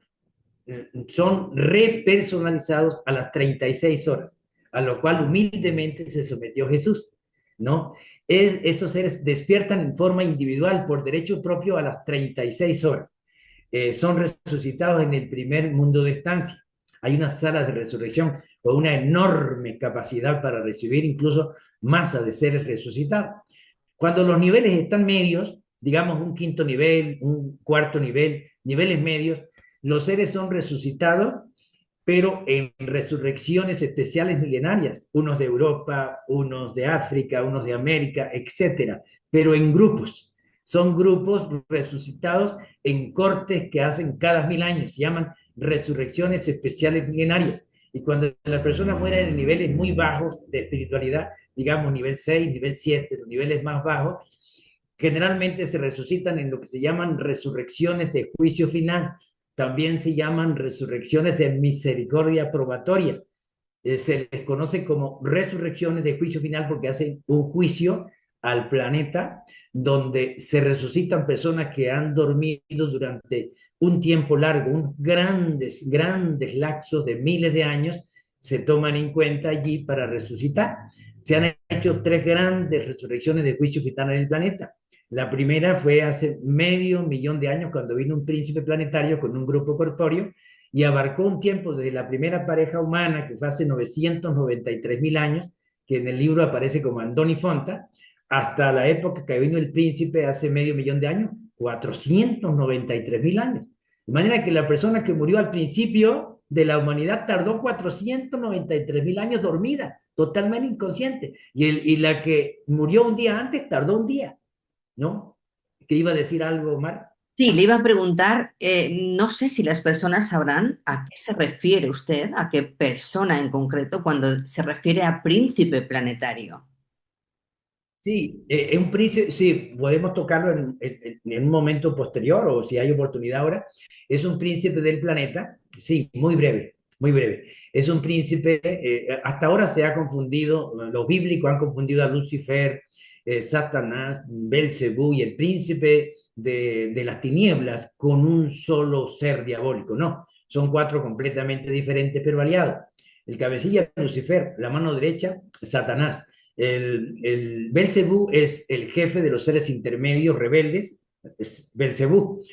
son repersonalizados a las 36 horas, a lo cual humildemente se sometió Jesús, ¿no? Esos seres despiertan en forma individual por derecho propio a las 36 horas. Son resucitados en el primer mundo de estancia. Hay unas salas de resurrección con una enorme capacidad para recibir incluso masa de seres resucitados. Cuando los niveles están medios, digamos un quinto nivel, un cuarto nivel, niveles medios, los seres son resucitados, pero en resurrecciones especiales milenarias, unos de Europa, unos de África, unos de América, etcétera, pero en grupos. Son grupos resucitados en cortes que hacen cada 1000 años, se llaman resurrecciones especiales milenarias. Y cuando la persona muere en niveles muy bajos de espiritualidad, digamos nivel 6, nivel 7, los niveles más bajos, generalmente se resucitan en lo que se llaman resurrecciones de juicio final. También se llaman resurrecciones de misericordia probatoria. Se les conoce como resurrecciones de juicio final porque hacen un juicio al planeta donde se resucitan personas que han dormido durante un tiempo largo, unos grandes, grandes lapsos de miles de años, se toman en cuenta allí para resucitar. Se han hecho 3 grandes resurrecciones de juicio final en el planeta. La primera fue hace medio millón de años cuando vino un príncipe planetario con un grupo corpóreo y abarcó un tiempo desde la primera pareja humana, que fue hace 993.000 años, que en el libro aparece como Andoni Fonta, hasta la época que vino el príncipe hace medio millón de años, 493.000 años. De manera que la persona que murió al principio de la humanidad tardó 493.000 años dormida, totalmente inconsciente. Y la que murió un día antes tardó un día, ¿no? ¿Que iba a decir algo, Omar? Sí, le iba a preguntar, no sé si las personas sabrán a qué se refiere usted, a qué persona en concreto, cuando se refiere a príncipe planetario. Sí, es un príncipe, sí, podemos tocarlo en un momento posterior o si hay oportunidad ahora. Es un príncipe del planeta, sí, muy breve, muy breve. Es un príncipe, hasta ahora se ha confundido, los bíblicos han confundido a Lucifer, Satanás, Belcebú y el príncipe de las tinieblas con un solo ser diabólico. No, son 4 completamente diferentes pero aliados. El cabecilla Lucifer, la mano derecha, Satanás. El Belcebú es el jefe de los seres intermedios rebeldes, es Belcebú.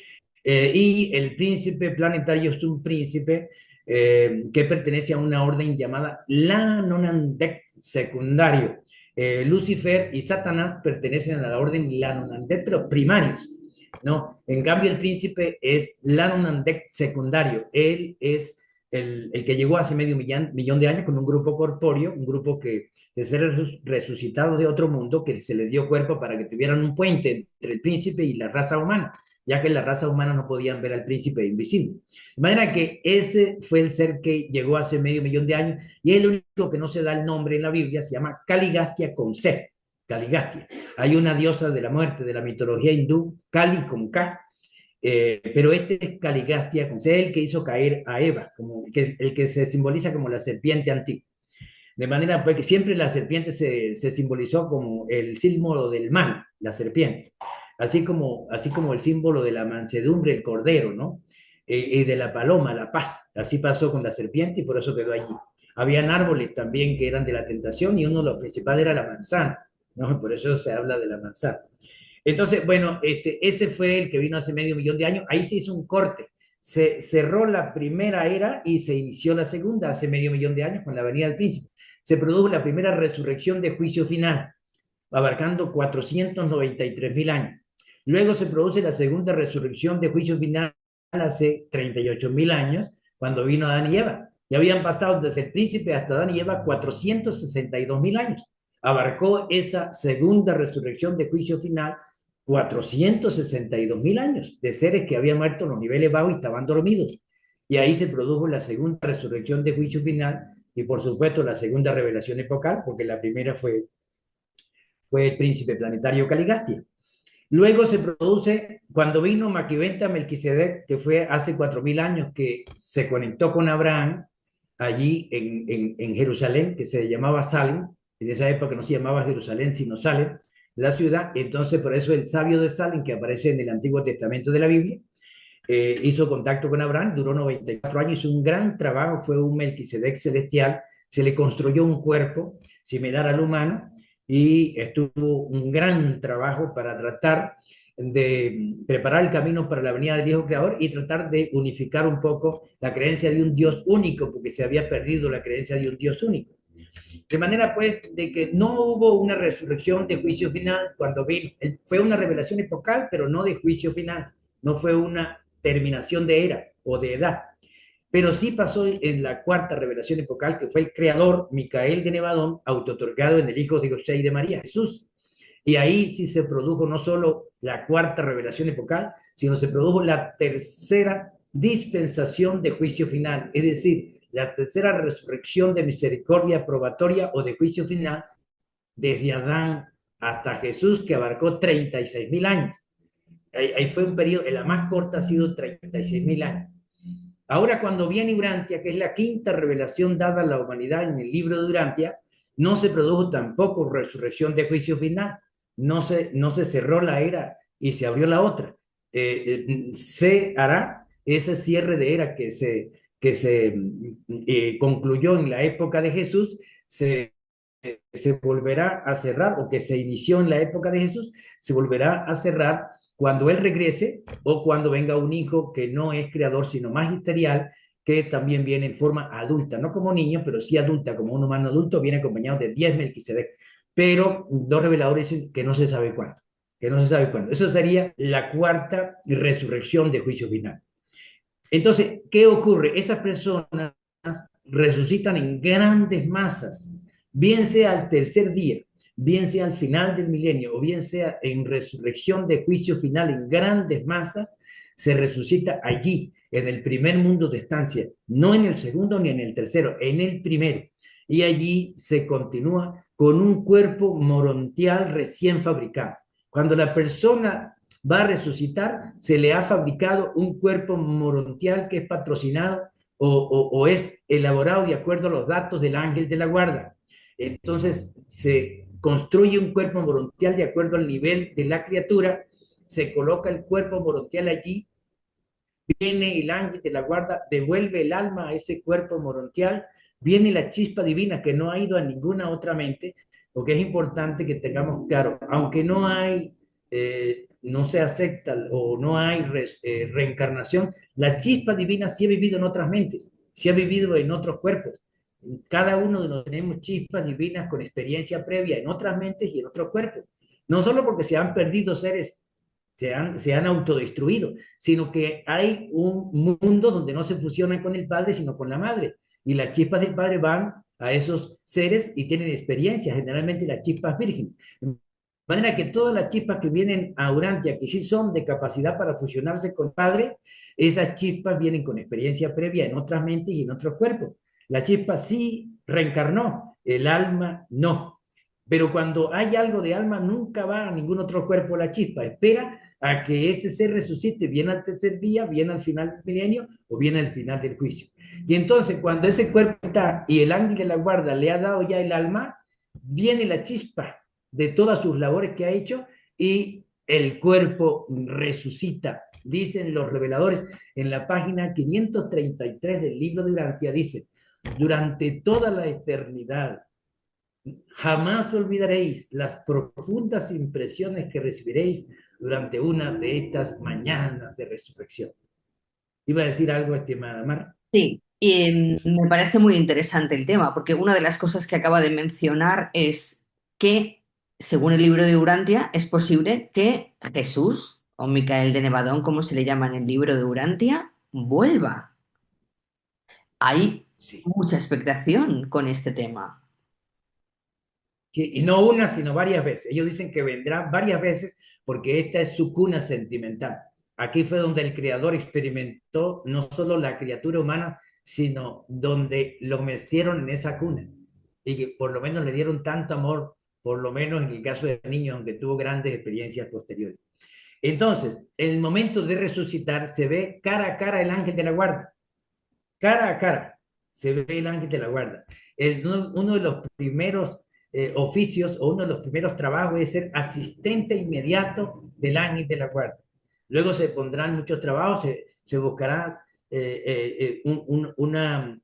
Y el príncipe planetario es un príncipe que pertenece a una orden llamada Lanonandek secundario. Lucifer y Satanás pertenecen a la orden Lanonandek, pero primarios, ¿no? En cambio, el príncipe es Lanonandek secundario. Él es el que llegó hace medio millón de años con un grupo corpóreo, un grupo que de seres resucitados de otro mundo, que se les dio cuerpo para que tuvieran un puente entre el príncipe y la raza humana, ya que la raza humana no podían ver al príncipe invisible. De manera que ese fue el ser que llegó hace medio millón de años y es el único que no se da el nombre en la Biblia, se llama Caligastia con C, Caligastia. Hay una diosa de la muerte de la mitología hindú, Kali con K, pero este es Caligastia con C, el que hizo caer a Eva, como, que es el que se simboliza como la serpiente antigua. De manera pues, que siempre la serpiente se simbolizó como el símbolo del mal, la serpiente, así como el símbolo de la mansedumbre, el cordero, ¿no? Y de la paloma, la paz. Así pasó con la serpiente y por eso quedó allí. Habían árboles también que eran de la tentación y uno de los principales era la manzana, ¿no? Por eso se habla de la manzana. Entonces, bueno, ese fue el que vino hace medio millón de años. Ahí se hizo un corte. Se cerró la primera era y se inició la segunda hace medio millón de años con la venida del príncipe. Se produjo la primera resurrección de juicio final, abarcando 493.000 años. Luego se produce la segunda resurrección de juicio final hace 38.000 años, cuando vino Adán y Eva. Ya habían pasado desde el príncipe hasta Adán y Eva 462.000 años. Abarcó esa segunda resurrección de juicio final 462.000 años de seres que habían muerto en los niveles bajos y estaban dormidos. Y ahí se produjo la segunda resurrección de juicio final y por supuesto la segunda revelación epocal, porque la primera fue el príncipe planetario Caligastia. Luego se produce, cuando vino Maquiventa Melquisedec, que fue hace 4.000 años, que se conectó con Abraham allí en Jerusalén, que se llamaba Salem, en esa época no se llamaba Jerusalén, sino Salem, la ciudad, entonces por eso el sabio de Salem, que aparece en el Antiguo Testamento de la Biblia, hizo contacto con Abraham, duró 94 años, hizo un gran trabajo, fue un Melquisedec celestial, se le construyó un cuerpo similar al humano y estuvo un gran trabajo para tratar de preparar el camino para la venida del viejo creador y tratar de unificar un poco la creencia de un Dios único, porque se había perdido la creencia de un Dios único. De manera pues de que no hubo una resurrección de juicio final cuando vino. Fue una revelación epocal, pero no de juicio final. No fue una terminación de era o de edad. Pero sí pasó en la cuarta revelación epocal, que fue el creador Micael de Nevadón, autotorgado en el Hijo de José y de María, Jesús. Y ahí sí se produjo no solo la cuarta revelación epocal, sino se produjo la tercera dispensación de juicio final, es decir, la tercera resurrección de misericordia probatoria o de juicio final desde Adán hasta Jesús, que abarcó 36.000 años. Ahí fue un periodo, la más corta ha sido 36.000 años. Ahora cuando viene Urantia, que es la quinta revelación dada a la humanidad en el libro de Urantia, no se produjo tampoco resurrección de juicio final, no se cerró la era y se abrió la otra. Se hará ese cierre de era que se concluyó en la época de Jesús, se volverá a cerrar, o que se inició en la época de Jesús, se volverá a cerrar cuando Él regrese o cuando venga un hijo que no es creador, sino magisterial, que también viene en forma adulta, no como niño, pero sí adulta, como un humano adulto, viene acompañado de 10 Melquisedec. Pero dos reveladores dicen que no se sabe cuándo, que no se sabe cuándo. Eso sería la cuarta resurrección de juicio final. Entonces, ¿qué ocurre? Esas personas resucitan en grandes masas, bien sea al tercer día, bien sea al final del milenio, o bien sea en resurrección de juicio final en grandes masas, se resucita allí, en el primer mundo de estancia, no en el segundo ni en el tercero, en el primero. Y allí se continúa con un cuerpo morontial recién fabricado. Cuando la persona va a resucitar, se le ha fabricado un cuerpo morontial que es patrocinado o es elaborado de acuerdo a los datos del ángel de la guarda. Entonces se construye un cuerpo morontial de acuerdo al nivel de la criatura, se coloca el cuerpo morontial allí, viene el ángel de la guarda, devuelve el alma a ese cuerpo morontial, viene la chispa divina que no ha ido a ninguna otra mente, porque es importante que tengamos claro, aunque no hay no se acepta o no hay reencarnación, la chispa divina sí ha vivido en otras mentes, sí ha vivido en otros cuerpos. Cada uno de nosotros tenemos chispas divinas con experiencia previa en otras mentes y en otros cuerpos. No solo porque se han perdido seres, se han autodestruido, sino que hay un mundo donde no se fusionan con el Padre, sino con la Madre. Y las chispas del Padre van a esos seres y tienen experiencia, generalmente las chispas vírgenes. De manera que todas las chispas que vienen a Urantia, que sí son de capacidad para fusionarse con el Padre, esas chispas vienen con experiencia previa en otras mentes y en otros cuerpos. La chispa sí reencarnó, el alma no. Pero cuando hay algo de alma, nunca va a ningún otro cuerpo la chispa. Espera a que ese ser resucite, bien al tercer día, bien al final del milenio o bien al final del juicio. Y entonces, cuando ese cuerpo está y el ángel de la guarda le ha dado ya el alma, viene la chispa de todas sus labores que ha hecho y el cuerpo resucita. Dicen los reveladores en la página 533 del libro de Urantia, dice, durante toda la eternidad, jamás olvidaréis las profundas impresiones que recibiréis durante una de estas mañanas de resurrección. ¿Iba a decir algo, estimada Mar? Sí, y me parece muy interesante el tema, porque una de las cosas que acaba de mencionar es que, según el libro de Urantia, es posible que Jesús, o Micael de Nevadón, como se le llama en el libro de Urantia, vuelva. Hay Sí. mucha expectación con este tema. Y no una, sino varias veces. Ellos dicen que vendrá varias veces porque esta es su cuna sentimental. Aquí fue donde el Creador experimentó no solo la criatura humana, sino donde lo mecieron en esa cuna. Y que por lo menos le dieron tanto amor, por lo menos en el caso del niño, aunque tuvo grandes experiencias posteriores. Entonces, en el momento de resucitar, se ve cara a cara el ángel de la guarda, cara a cara, se ve el ángel de la guarda. Uno de los primeros oficios o uno de los primeros trabajos es ser asistente inmediato del ángel de la guarda. Luego se pondrán muchos trabajos, se buscará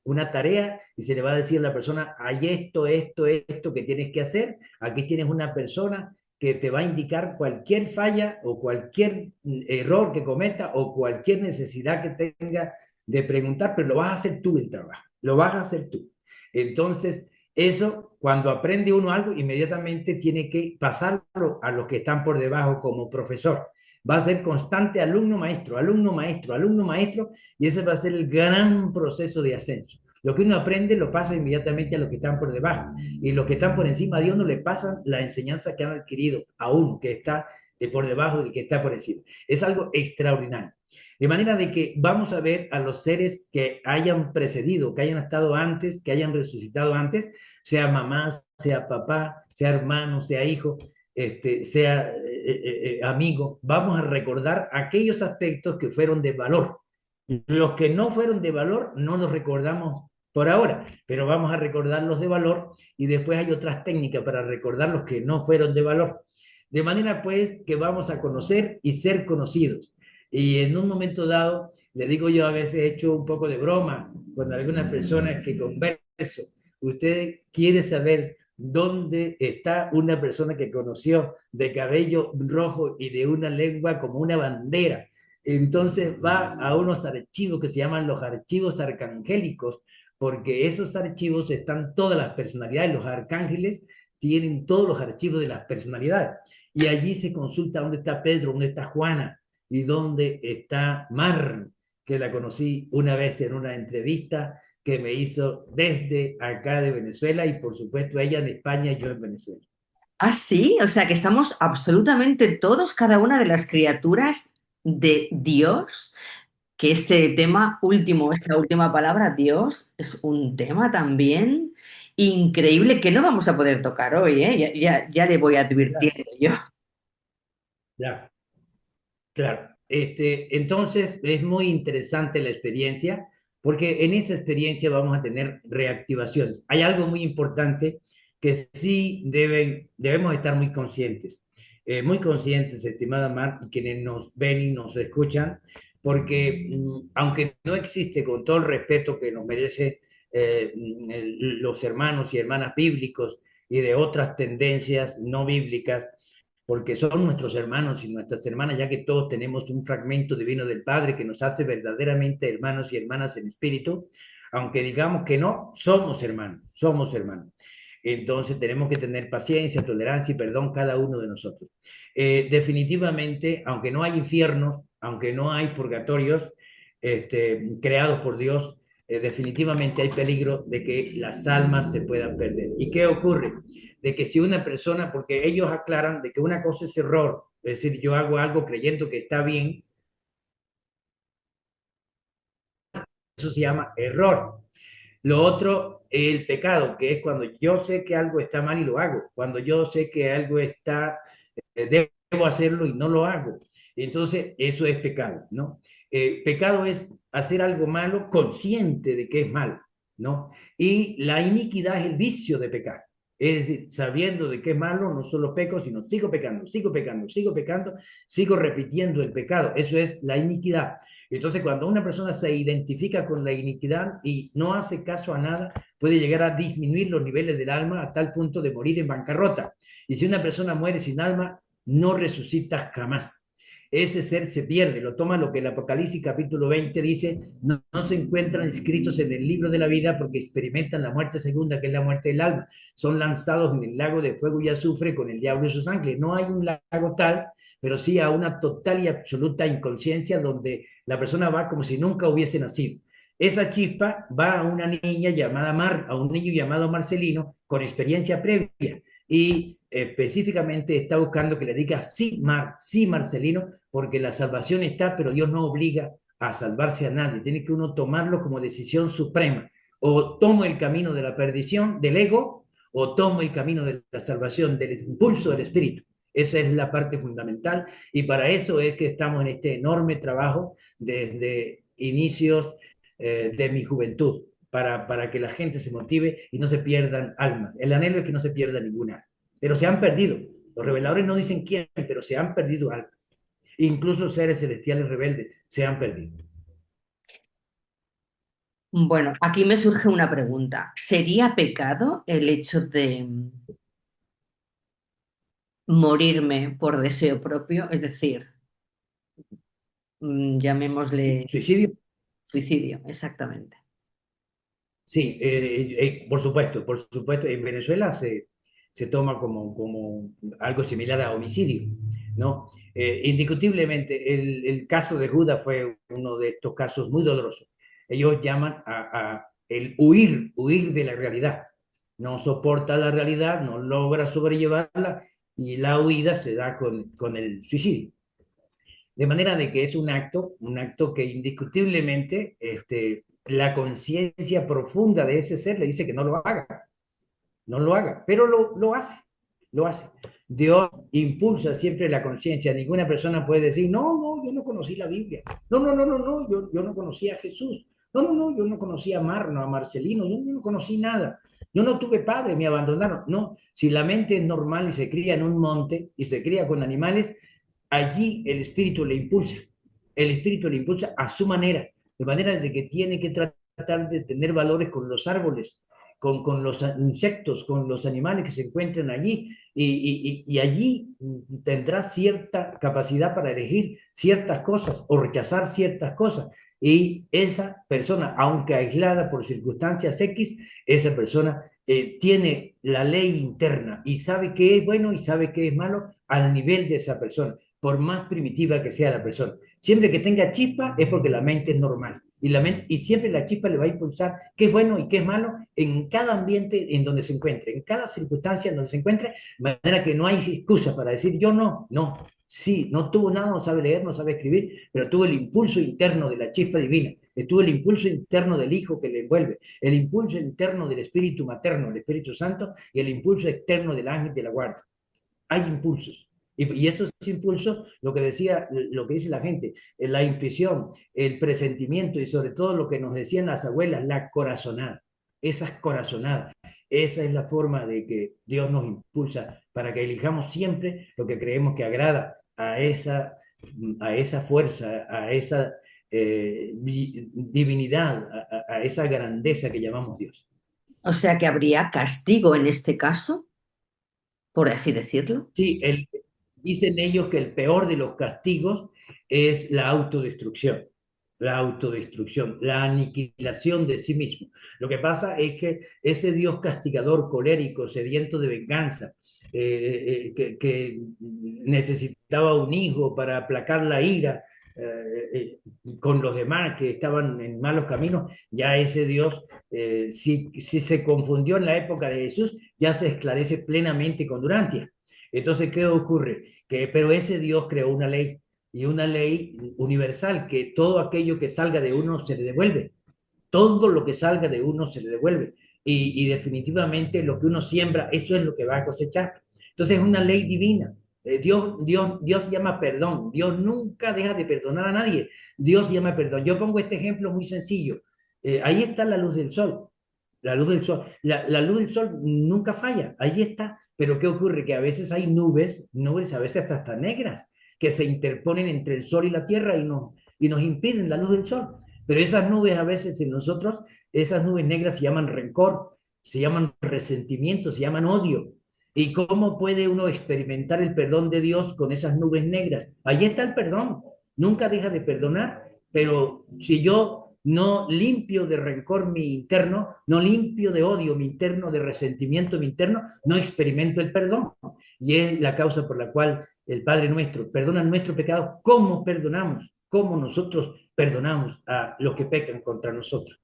una tarea y se le va a decir a la persona, hay esto que tienes que hacer, aquí tienes una persona que te va a indicar cualquier falla o cualquier error que cometa o cualquier necesidad que tenga de preguntar, pero lo vas a hacer tú el trabajo, lo vas a hacer tú. Entonces, eso, cuando aprende uno algo, inmediatamente tiene que pasarlo a los que están por debajo como profesor. Va a ser constante alumno maestro, alumno maestro, alumno maestro, y ese va a ser el gran proceso de ascenso. Lo que uno aprende lo pasa inmediatamente a los que están por debajo, y los que están por encima de uno le pasan la enseñanza que han adquirido a uno que está por debajo del que está por encima. Es algo extraordinario. De manera de que vamos a ver a los seres que hayan precedido, que hayan estado antes, que hayan resucitado antes, sea mamá, sea papá, sea hermano, sea hijo, sea amigo. Vamos a recordar aquellos aspectos que fueron de valor. Los que no fueron de valor no los recordamos por ahora, pero vamos a recordarlos de valor y después hay otras técnicas para recordar los que no fueron de valor. De manera pues que vamos a conocer y ser conocidos. Y en un momento dado, le digo yo, a veces he hecho un poco de broma con algunas personas que converso. Usted quiere saber dónde está una persona que conoció de cabello rojo y de una lengua como una bandera. Entonces va a unos archivos que se llaman los archivos arcangélicos, porque esos archivos están todas las personalidades, los arcángeles tienen todos los archivos de las personalidades. Y allí se consulta dónde está Pedro, dónde está Juana, y dónde está Mar, que la conocí una vez en una entrevista que me hizo desde acá de Venezuela y por supuesto ella en España y yo en Venezuela. Ah, sí, o sea que estamos absolutamente todos, cada una de las criaturas de Dios, que este tema último, esta última palabra, Dios, es un tema también increíble que no vamos a poder tocar hoy, ¿eh? Ya le voy Ya, advirtiendo yo. ya, claro. Entonces es muy interesante la experiencia porque en esa experiencia vamos a tener reactivaciones. Hay algo muy importante que sí debemos estar muy conscientes, estimada Mar, y quienes nos ven y nos escuchan, porque aunque no existe con todo el respeto que nos merece los hermanos y hermanas bíblicos y de otras tendencias no bíblicas, porque son nuestros hermanos y nuestras hermanas, ya que todos tenemos un fragmento divino del Padre que nos hace verdaderamente hermanos y hermanas en espíritu, aunque digamos que no, somos hermanos, somos hermanos. Entonces tenemos que tener paciencia, tolerancia y perdón cada uno de nosotros. Definitivamente, aunque no hay infiernos, aunque no hay purgatorios creados por Dios, definitivamente hay peligro de que las almas se puedan perder. ¿Y qué ocurre? De que si una persona, porque ellos aclaran de que una cosa es error, es decir, yo hago algo creyendo que está bien, eso se llama error. Lo otro, el pecado, que es cuando yo sé que algo está mal y lo hago, cuando yo sé que algo está, debo hacerlo y no lo hago. Entonces, eso es pecado, ¿no? Pecado es hacer algo malo consciente de que es malo, ¿no? Y la iniquidad es el vicio de pecar. Es decir, sabiendo de que es malo, no solo peco, sino sigo pecando, sigo pecando, sigo pecando, sigo repitiendo el pecado. Eso es la iniquidad. Entonces, cuando una persona se identifica con la iniquidad y no hace caso a nada, puede llegar a disminuir los niveles del alma a tal punto de morir en bancarrota. Y si una persona muere sin alma, no resucita jamás. Ese ser se pierde, lo toma lo que el Apocalipsis capítulo 20 dice, no, no se encuentran inscritos en el libro de la vida porque experimentan la muerte segunda, que es la muerte del alma. Son lanzados en el lago de fuego y azufre con el diablo y sus ángeles. No hay un lago tal, pero sí a una total y absoluta inconsciencia donde la persona va como si nunca hubiese nacido. Esa chispa va a una niña llamada a un niño llamado Marcelino con experiencia previa y específicamente está buscando que le diga sí, sí, Marcelino, porque la salvación está, pero Dios no obliga a salvarse a nadie. Tiene que uno tomarlo como decisión suprema. O tomo el camino de la perdición del ego, o tomo el camino de la salvación del impulso del espíritu. Esa es la parte fundamental y para eso es que estamos en este enorme trabajo desde inicios de mi juventud, para que la gente se motive y no se pierdan almas. El anhelo es que no se pierda ninguna, pero se han perdido. Los reveladores no dicen quién, pero se han perdido almas. Incluso seres celestiales rebeldes se han perdido. Bueno, aquí me surge una pregunta. ¿Sería pecado el hecho de morirme por deseo propio? Es decir, llamémosle Suicidio. suicidio, exactamente. Sí, por supuesto, en Venezuela se toma como algo similar a homicidio, ¿no? Indiscutiblemente, el caso de Judas fue uno de estos casos muy dolorosos. Ellos llaman a el huir de la realidad. No soporta la realidad, no logra sobrellevarla y la huida se da con el suicidio. De manera de que es un acto que indiscutiblemente la conciencia profunda de ese ser le dice que no lo haga, no lo haga, pero lo hace, lo hace. Dios impulsa siempre la conciencia. Ninguna persona puede decir, no, no, yo no conocí la Biblia. No, no, no, no, no, yo no conocí a Jesús. No, no, no, yo no conocí a Marno, a Marcelino, yo no conocí nada. Yo no tuve padre, me abandonaron. No, si la mente es normal y se cría en un monte y se cría con animales, allí el espíritu le impulsa. El espíritu le impulsa a su manera, de manera de que tiene que tratar de tener valores con los árboles, con los insectos, con los animales que se encuentran allí, y allí tendrá cierta capacidad para elegir ciertas cosas o rechazar ciertas cosas. Y esa persona, aunque aislada por circunstancias X, esa persona tiene la ley interna y sabe qué es bueno y sabe qué es malo al nivel de esa persona, por más primitiva que sea la persona. Siempre que tenga chispa es porque la mente es normal. Y siempre la chispa le va a impulsar qué es bueno y qué es malo en cada ambiente en donde se encuentre, en cada circunstancia en donde se encuentre, de manera que no hay excusa para decir yo no, no. Sí, no tuvo nada, no sabe leer, no sabe escribir, pero tuvo el impulso interno de la chispa divina, tuvo el impulso interno del Hijo que le envuelve, el impulso interno del Espíritu materno, el Espíritu Santo, y el impulso externo del ángel de la guardia. Hay impulsos. Y esos impulsos, lo que dice la gente, la intuición, el presentimiento y sobre todo lo que nos decían las abuelas, la corazonada, esas corazonadas. Esa es la forma de que Dios nos impulsa para que elijamos siempre lo que creemos que agrada a esa fuerza, a esa divinidad, a esa grandeza que llamamos Dios. O sea que habría castigo en este caso, por así decirlo. Sí, dicen ellos que el peor de los castigos es la autodestrucción, la aniquilación de sí mismo. Lo que pasa es que ese Dios castigador, colérico, sediento de venganza, que necesitaba un hijo para aplacar la ira con los demás que estaban en malos caminos, ya ese Dios, si se confundió en la época de Jesús, ya se esclarece plenamente con Durantia. Entonces, ¿qué ocurre? Pero ese Dios creó una ley, y una ley universal, que todo aquello que salga de uno se le devuelve, todo lo que salga de uno se le devuelve, y definitivamente lo que uno siembra, eso es lo que va a cosechar. Entonces es una ley divina. Dios llama perdón, Dios nunca deja de perdonar a nadie, Dios llama perdón. Yo pongo este ejemplo muy sencillo. Ahí está la luz del sol, la luz del sol, la luz del sol nunca falla, ahí está. Pero ¿qué ocurre? Que a veces hay nubes a veces hasta negras, que se interponen entre el sol y la tierra y nos impiden la luz del sol. Pero esas nubes a veces en nosotros, esas nubes negras se llaman rencor, se llaman resentimiento, se llaman odio. ¿Y cómo puede uno experimentar el perdón de Dios con esas nubes negras? Allí está el perdón. Nunca deja de perdonar, pero si yo no limpio de rencor mi interno, no limpio de odio mi interno, de resentimiento mi interno, no experimento el perdón. Y es la causa por la cual el Padre nuestro perdona nuestro pecado. ¿Cómo perdonamos? ¿Cómo nosotros perdonamos a los que pecan contra nosotros?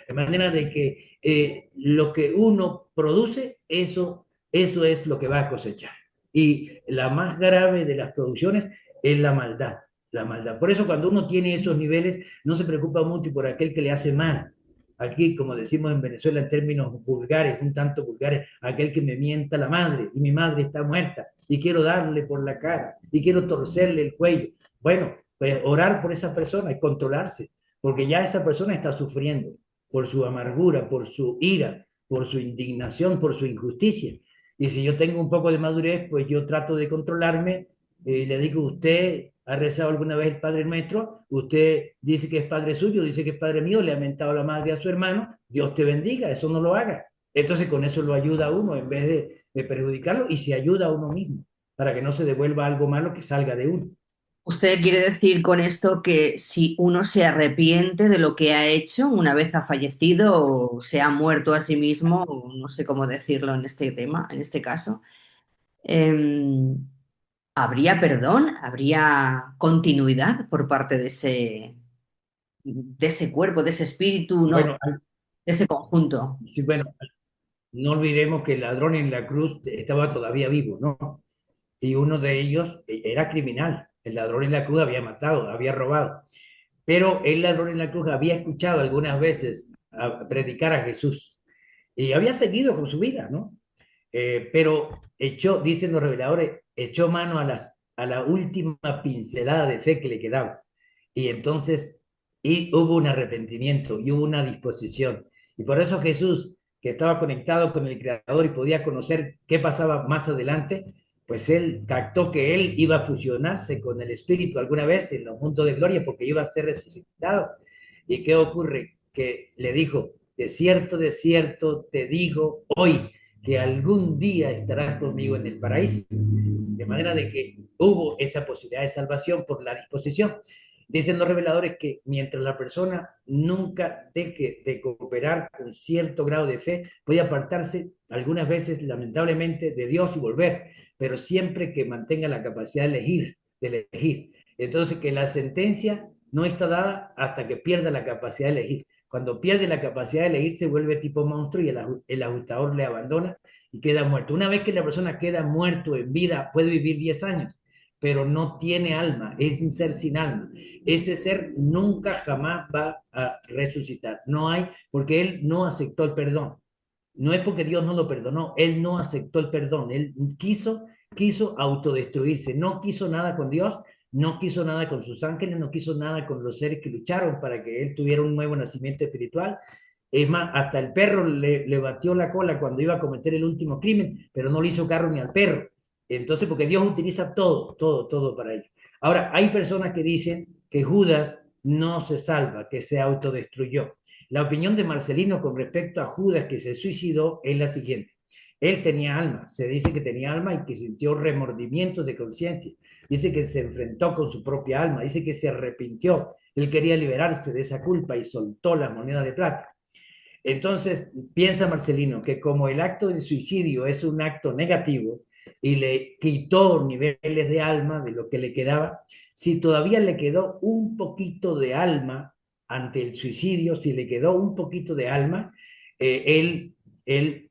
De manera de que lo que uno produce, eso es lo que va a cosechar. Y la más grave de las producciones es la maldad. La maldad. Por eso cuando uno tiene esos niveles, no se preocupa mucho por aquel que le hace mal. Aquí, como decimos en Venezuela en términos vulgares, un tanto vulgares, aquel que me mienta la madre y mi madre está muerta y quiero darle por la cara y quiero torcerle el cuello. Bueno, pues orar por esa persona y controlarse, porque ya esa persona está sufriendo por su amargura, por su ira, por su indignación, por su injusticia. Y si yo tengo un poco de madurez, pues yo trato de controlarme. Le digo, ¿usted ha rezado alguna vez el Padre Nuestro? Usted dice que es Padre suyo, dice que es Padre mío, le ha mentado la madre a su hermano, Dios te bendiga, eso no lo haga. Entonces con eso lo ayuda a uno en vez de perjudicarlo, y se ayuda a uno mismo para que no se devuelva algo malo que salga de uno. ¿Usted quiere decir con esto que si uno se arrepiente de lo que ha hecho una vez ha fallecido o se ha muerto a sí mismo, o no sé cómo decirlo en este tema, en este caso, em, habría perdón, habría continuidad por parte de ese cuerpo, de ese espíritu, no, Bueno, de ese conjunto? sí, bueno, no olvidemos que el ladrón en la cruz estaba todavía vivo, ¿no? Y uno de ellos era criminal. El ladrón en la cruz había matado, había robado. Pero el ladrón en la cruz había escuchado algunas veces a predicar a Jesús y había seguido con su vida, ¿no? Pero echó, dicen los reveladores, echó mano a la última pincelada de fe que le quedaba. Y entonces hubo un arrepentimiento y hubo una disposición. Y por eso Jesús, que estaba conectado con el Creador y podía conocer qué pasaba más adelante, pues él captó que él iba a fusionarse con el Espíritu alguna vez en los mundos de gloria porque iba a ser resucitado. ¿Y qué ocurre? Que le dijo, de cierto te digo hoy que algún día estarás conmigo en el paraíso. De manera de que hubo esa posibilidad de salvación por la disposición. Dicen los reveladores que mientras la persona nunca deje de cooperar con cierto grado de fe, puede apartarse algunas veces, lamentablemente, de Dios y volver, pero siempre que mantenga la capacidad de elegir, de elegir. Entonces, que la sentencia no está dada hasta que pierda la capacidad de elegir. Cuando pierde la capacidad de elegir, se vuelve tipo monstruo y el ajustador le abandona y queda muerto. Una vez que la persona queda muerto en vida, puede vivir 10 años, pero no tiene alma, es un ser sin alma. Ese ser nunca jamás va a resucitar. No hay, porque él no aceptó el perdón. No es porque Dios no lo perdonó, él no aceptó el perdón, él quiso autodestruirse, no quiso nada con Dios, no quiso nada con sus ángeles, no quiso nada con los seres que lucharon para que él tuviera un nuevo nacimiento espiritual. Es más, hasta el perro le batió la cola cuando iba a cometer el último crimen, pero no le hizo cargo ni al perro. Entonces, porque Dios utiliza todo para ello. Ahora, hay personas que dicen que Judas no se salva, que se autodestruyó. La opinión de Marcelino con respecto a Judas que se suicidó es la siguiente. Él tenía alma, se dice que tenía alma y que sintió remordimientos de conciencia. Dice que se enfrentó con su propia alma, dice que se arrepintió. Él quería liberarse de esa culpa y soltó la moneda de plata. Entonces, piensa Marcelino que como el acto de suicidio es un acto negativo y le quitó niveles de alma de lo que le quedaba, si todavía le quedó un poquito de alma ante el suicidio, si le quedó un poquito de alma, él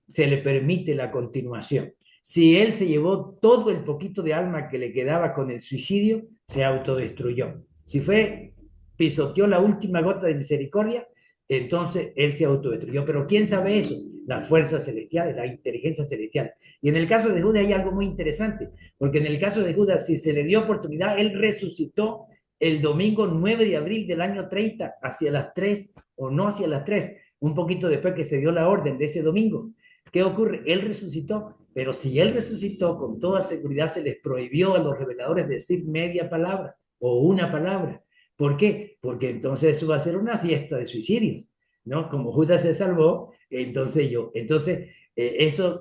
se le permite la continuación. Si él se llevó todo el poquito de alma que le quedaba con el suicidio, se autodestruyó. Si fue, pisoteó la última gota de misericordia, entonces él se autodestruyó. Pero ¿quién sabe eso? Las fuerzas celestiales, la inteligencia celestial. Y en el caso de Judas hay algo muy interesante, porque en el caso de Judas, si se le dio oportunidad, él resucitó el domingo 9 de abril del año 30 hacia las 3 o no hacia las 3 un poquito después que se dio la orden de ese domingo. ¿Qué ocurre? Él resucitó, pero si él resucitó, con toda seguridad se les prohibió a los reveladores decir media palabra o una palabra. ¿Por qué? Porque entonces eso va a ser una fiesta de suicidios, ¿no? Como Judas se salvó, eso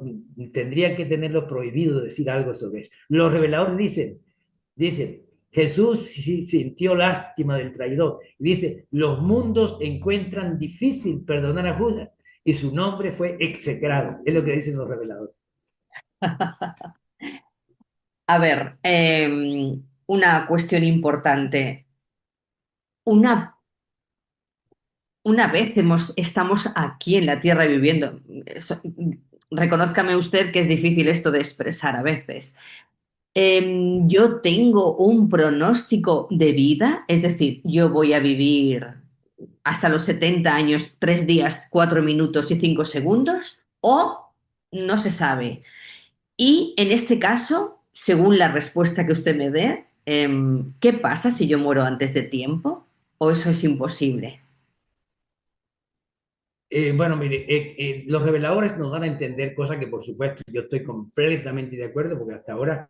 tendría que tenerlo prohibido decir algo sobre eso. Los reveladores dicen, Jesús sintió lástima del traidor. Dice, los mundos encuentran difícil perdonar a Judas y su nombre fue execrado. Es lo que dicen los reveladores. A ver, una cuestión importante. Una, una vez estamos aquí en la Tierra viviendo. Reconózcame usted que es difícil esto de expresar a veces. Yo tengo un pronóstico de vida, es decir, yo voy a vivir hasta los 70 años, 3 días, 4 minutos y 5 segundos, o no se sabe. Y en este caso, según la respuesta que usted me dé, ¿qué pasa si yo muero antes de tiempo? ¿O eso es imposible? Bueno, mire, los reveladores nos dan a entender cosas que por supuesto yo estoy completamente de acuerdo porque hasta ahora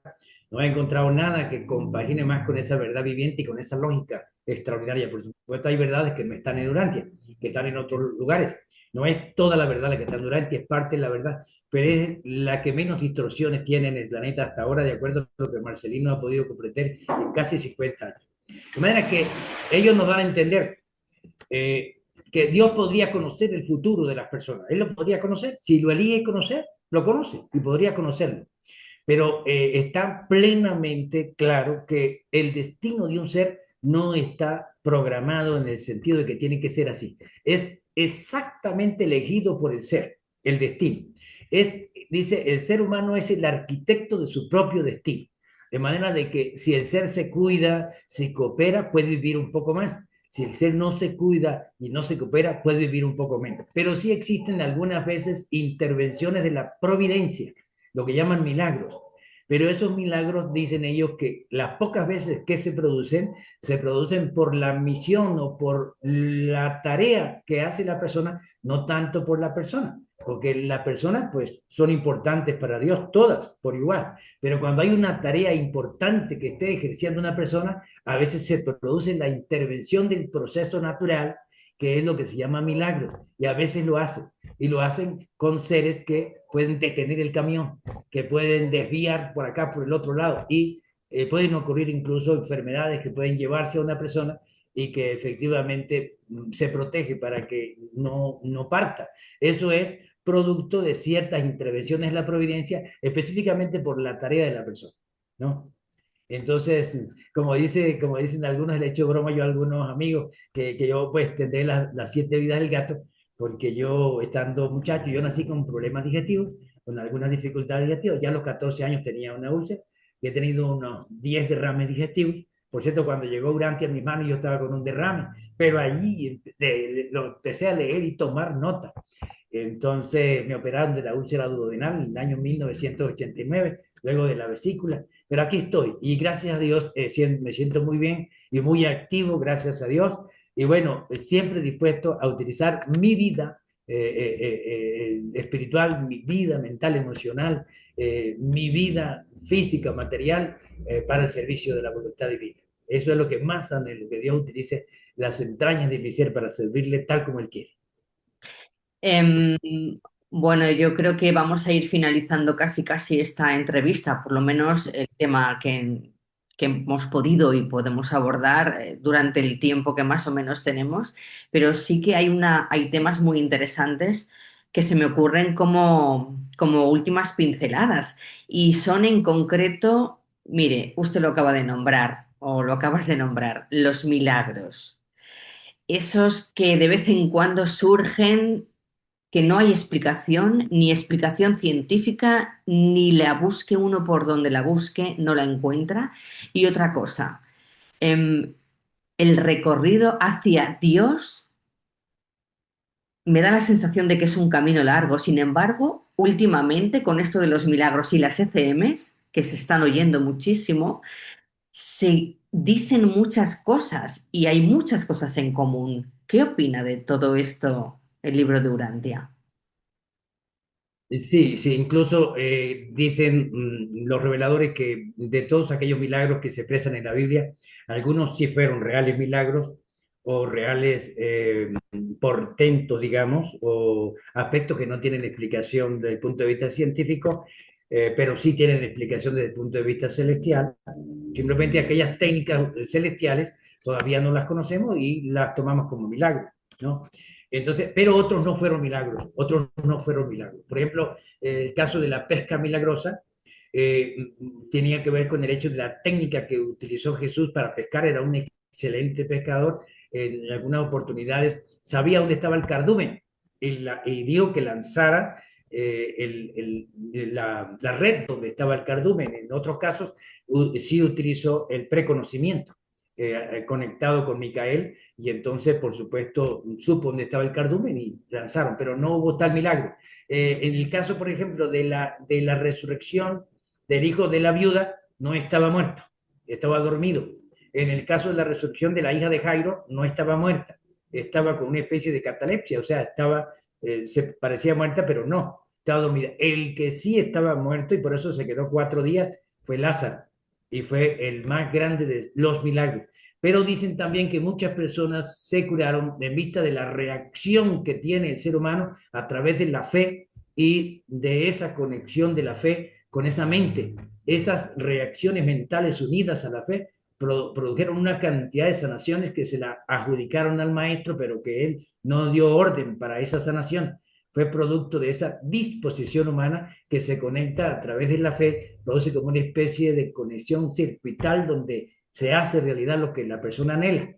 no he encontrado nada que compagine más con esa verdad viviente y con esa lógica extraordinaria. Por supuesto hay verdades que no están en Urantia, que están en otros lugares. No es toda la verdad la que está en Urantia, es parte de la verdad, pero es la que menos distorsiones tiene en el planeta hasta ahora, de acuerdo a lo que Marcelino ha podido comprender en casi 50 años. De manera que ellos nos dan a entender eh, que Dios podría conocer el futuro de las personas. Él lo podría conocer. Si lo elige conocer, lo conoce y podría conocerlo. Pero está plenamente claro que el destino de un ser no está programado en el sentido de que tiene que ser así. Es exactamente elegido por el ser, el destino. Dice, el ser humano es el arquitecto de su propio destino. De manera de que si el ser se cuida, si coopera, puede vivir un poco más. Si el ser no se cuida y no se coopera, puede vivir un poco menos. Pero sí existen algunas veces intervenciones de la providencia, lo que llaman milagros. Pero esos milagros, dicen ellos, que las pocas veces que se producen por la misión o por la tarea que hace la persona, no tanto por la persona. Porque las personas, pues, son importantes para Dios, todas, por igual. Pero cuando hay una tarea importante que esté ejerciendo una persona, a veces se produce la intervención del proceso natural, que es lo que se llama milagro, y a veces lo hacen, y lo hacen con seres que pueden detener el camión, que pueden desviar por acá, por el otro lado, y pueden ocurrir incluso enfermedades que pueden llevarse a una persona y que efectivamente se protege para que no parta. Eso es producto de ciertas intervenciones de la providencia, específicamente por la tarea de la persona, ¿no? Entonces, como dicen algunos, le he hecho broma yo a algunos amigos que yo pues tendré las 7 vidas del gato, porque yo estando muchacho, yo nací con problemas digestivos, con algunas dificultades digestivas, ya a los 14 años tenía una úlcera y he tenido unos 10 derrames digestivos. Por cierto, cuando llegó Urantia a mis manos yo estaba con un derrame, pero allí lo empecé a leer y tomar nota. Entonces me operaron de la úlcera duodenal en el año 1989, luego de la vesícula. Pero aquí estoy y gracias a Dios me siento muy bien y muy activo, gracias a Dios. Y bueno, siempre dispuesto a utilizar mi vida espiritual, mi vida mental, emocional, mi vida física, material, para el servicio de la voluntad divina. Eso es lo que más anhelo, que Dios utilice las entrañas de mi ser para servirle tal como Él quiere. Em, Bueno, yo creo que vamos a ir finalizando casi casi esta entrevista, por lo menos el tema que hemos podido y podemos abordar durante el tiempo que más o menos tenemos, pero sí que hay temas muy interesantes que se me ocurren como últimas pinceladas y son en concreto, mire, usted lo acaba de nombrar o lo acabas de nombrar, los milagros. Esos que de vez en cuando surgen que no hay explicación, ni explicación científica, ni la busque uno por donde la busque, no la encuentra. Y otra cosa, em, el recorrido hacia Dios me da la sensación de que es un camino largo. Sin embargo, últimamente, con esto de los milagros y las ECMs, que se están oyendo muchísimo, se dicen muchas cosas y hay muchas cosas en común. ¿Qué opina de todo esto el libro de Urantia? Sí, sí, incluso dicen los reveladores que de todos aquellos milagros que se expresan en la Biblia, algunos sí fueron reales milagros o reales portentos, digamos, o aspectos que no tienen explicación desde el punto de vista científico, pero sí tienen explicación desde el punto de vista celestial. Simplemente aquellas técnicas celestiales todavía no las conocemos y las tomamos como milagros, ¿no? Entonces, pero otros no fueron milagros, otros no fueron milagros. Por ejemplo, el caso de la pesca milagrosa eh, tenía que ver con el hecho de la técnica que utilizó Jesús para pescar. Era un excelente pescador. En algunas oportunidades sabía dónde estaba el cardumen y dijo que lanzara la red donde estaba el cardumen. En otros casos, sí utilizó el preconocimiento conectado con Micael y entonces, por supuesto, supo dónde estaba el cardumen y lanzaron, pero no hubo tal milagro. En el caso, por ejemplo, de la resurrección del hijo de la viuda, no estaba muerto, estaba dormido. En el caso de la resurrección de la hija de Jairo, no estaba muerta, estaba con una especie de catalepsia, o sea, se parecía muerta, pero no, estaba dormida. El que sí estaba muerto y por eso se quedó 4 días fue Lázaro y fue el más grande de los milagros. Pero dicen también que muchas personas se curaron en vista de la reacción que tiene el ser humano a través de la fe y de esa conexión de la fe con esa mente. Esas reacciones mentales unidas a la fe produjeron una cantidad de sanaciones que se la adjudicaron al maestro, pero que él no dio orden para esa sanación. Fue producto de esa disposición humana que se conecta a través de la fe, produce como una especie de conexión circuital donde se hace realidad lo que la persona anhela.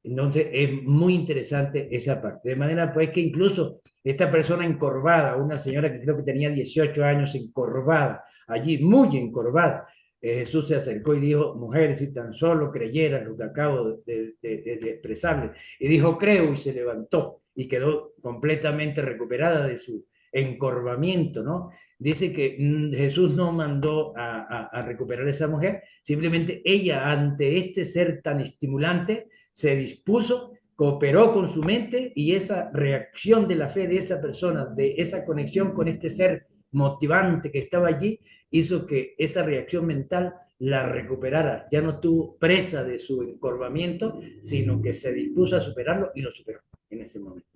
Entonces es muy interesante esa parte. De manera pues que incluso esta persona encorvada, una señora que creo que tenía 18 años encorvada, allí muy encorvada, Jesús se acercó y dijo, mujer, si tan solo creyeras lo que acabo de expresarle. Y dijo, creo, y se levantó y quedó completamente recuperada de su encorvamiento, ¿no? Dice que Jesús no mandó a recuperar a esa mujer, simplemente ella ante este ser tan estimulante, se dispuso, cooperó con su mente y esa reacción de la fe de esa persona, de esa conexión con este ser motivante que estaba allí, hizo que esa reacción mental la recuperara. Ya no estuvo presa de su encorvamiento, sino que se dispuso a superarlo y lo superó en ese momento.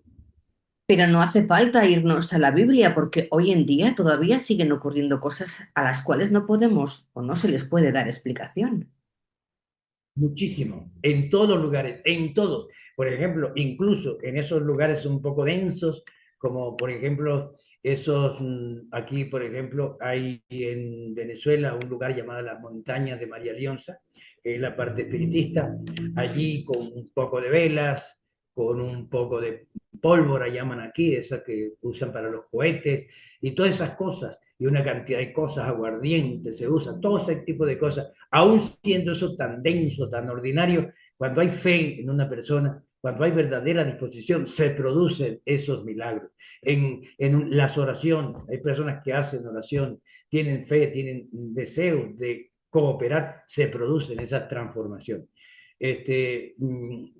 Pero no hace falta irnos a la Biblia porque hoy en día todavía siguen ocurriendo cosas a las cuales no podemos o no se les puede dar explicación. Muchísimo, en todos los lugares, en todos. Por ejemplo, incluso en esos lugares un poco densos, como por ejemplo aquí por ejemplo hay en Venezuela un lugar llamado las Montañas de María Leonza, que es la parte espiritista, allí con un poco de velas, con un poco de pólvora, llaman aquí, esa que usan para los cohetes, y todas esas cosas, y una cantidad de cosas, aguardientes, se usa, todo ese tipo de cosas aún siendo eso tan denso, tan ordinario, cuando hay fe en una persona, cuando hay verdadera disposición, se producen esos milagros. Las oraciones, hay personas que hacen oración, tienen fe, tienen deseo de cooperar, se producen esas transformaciones.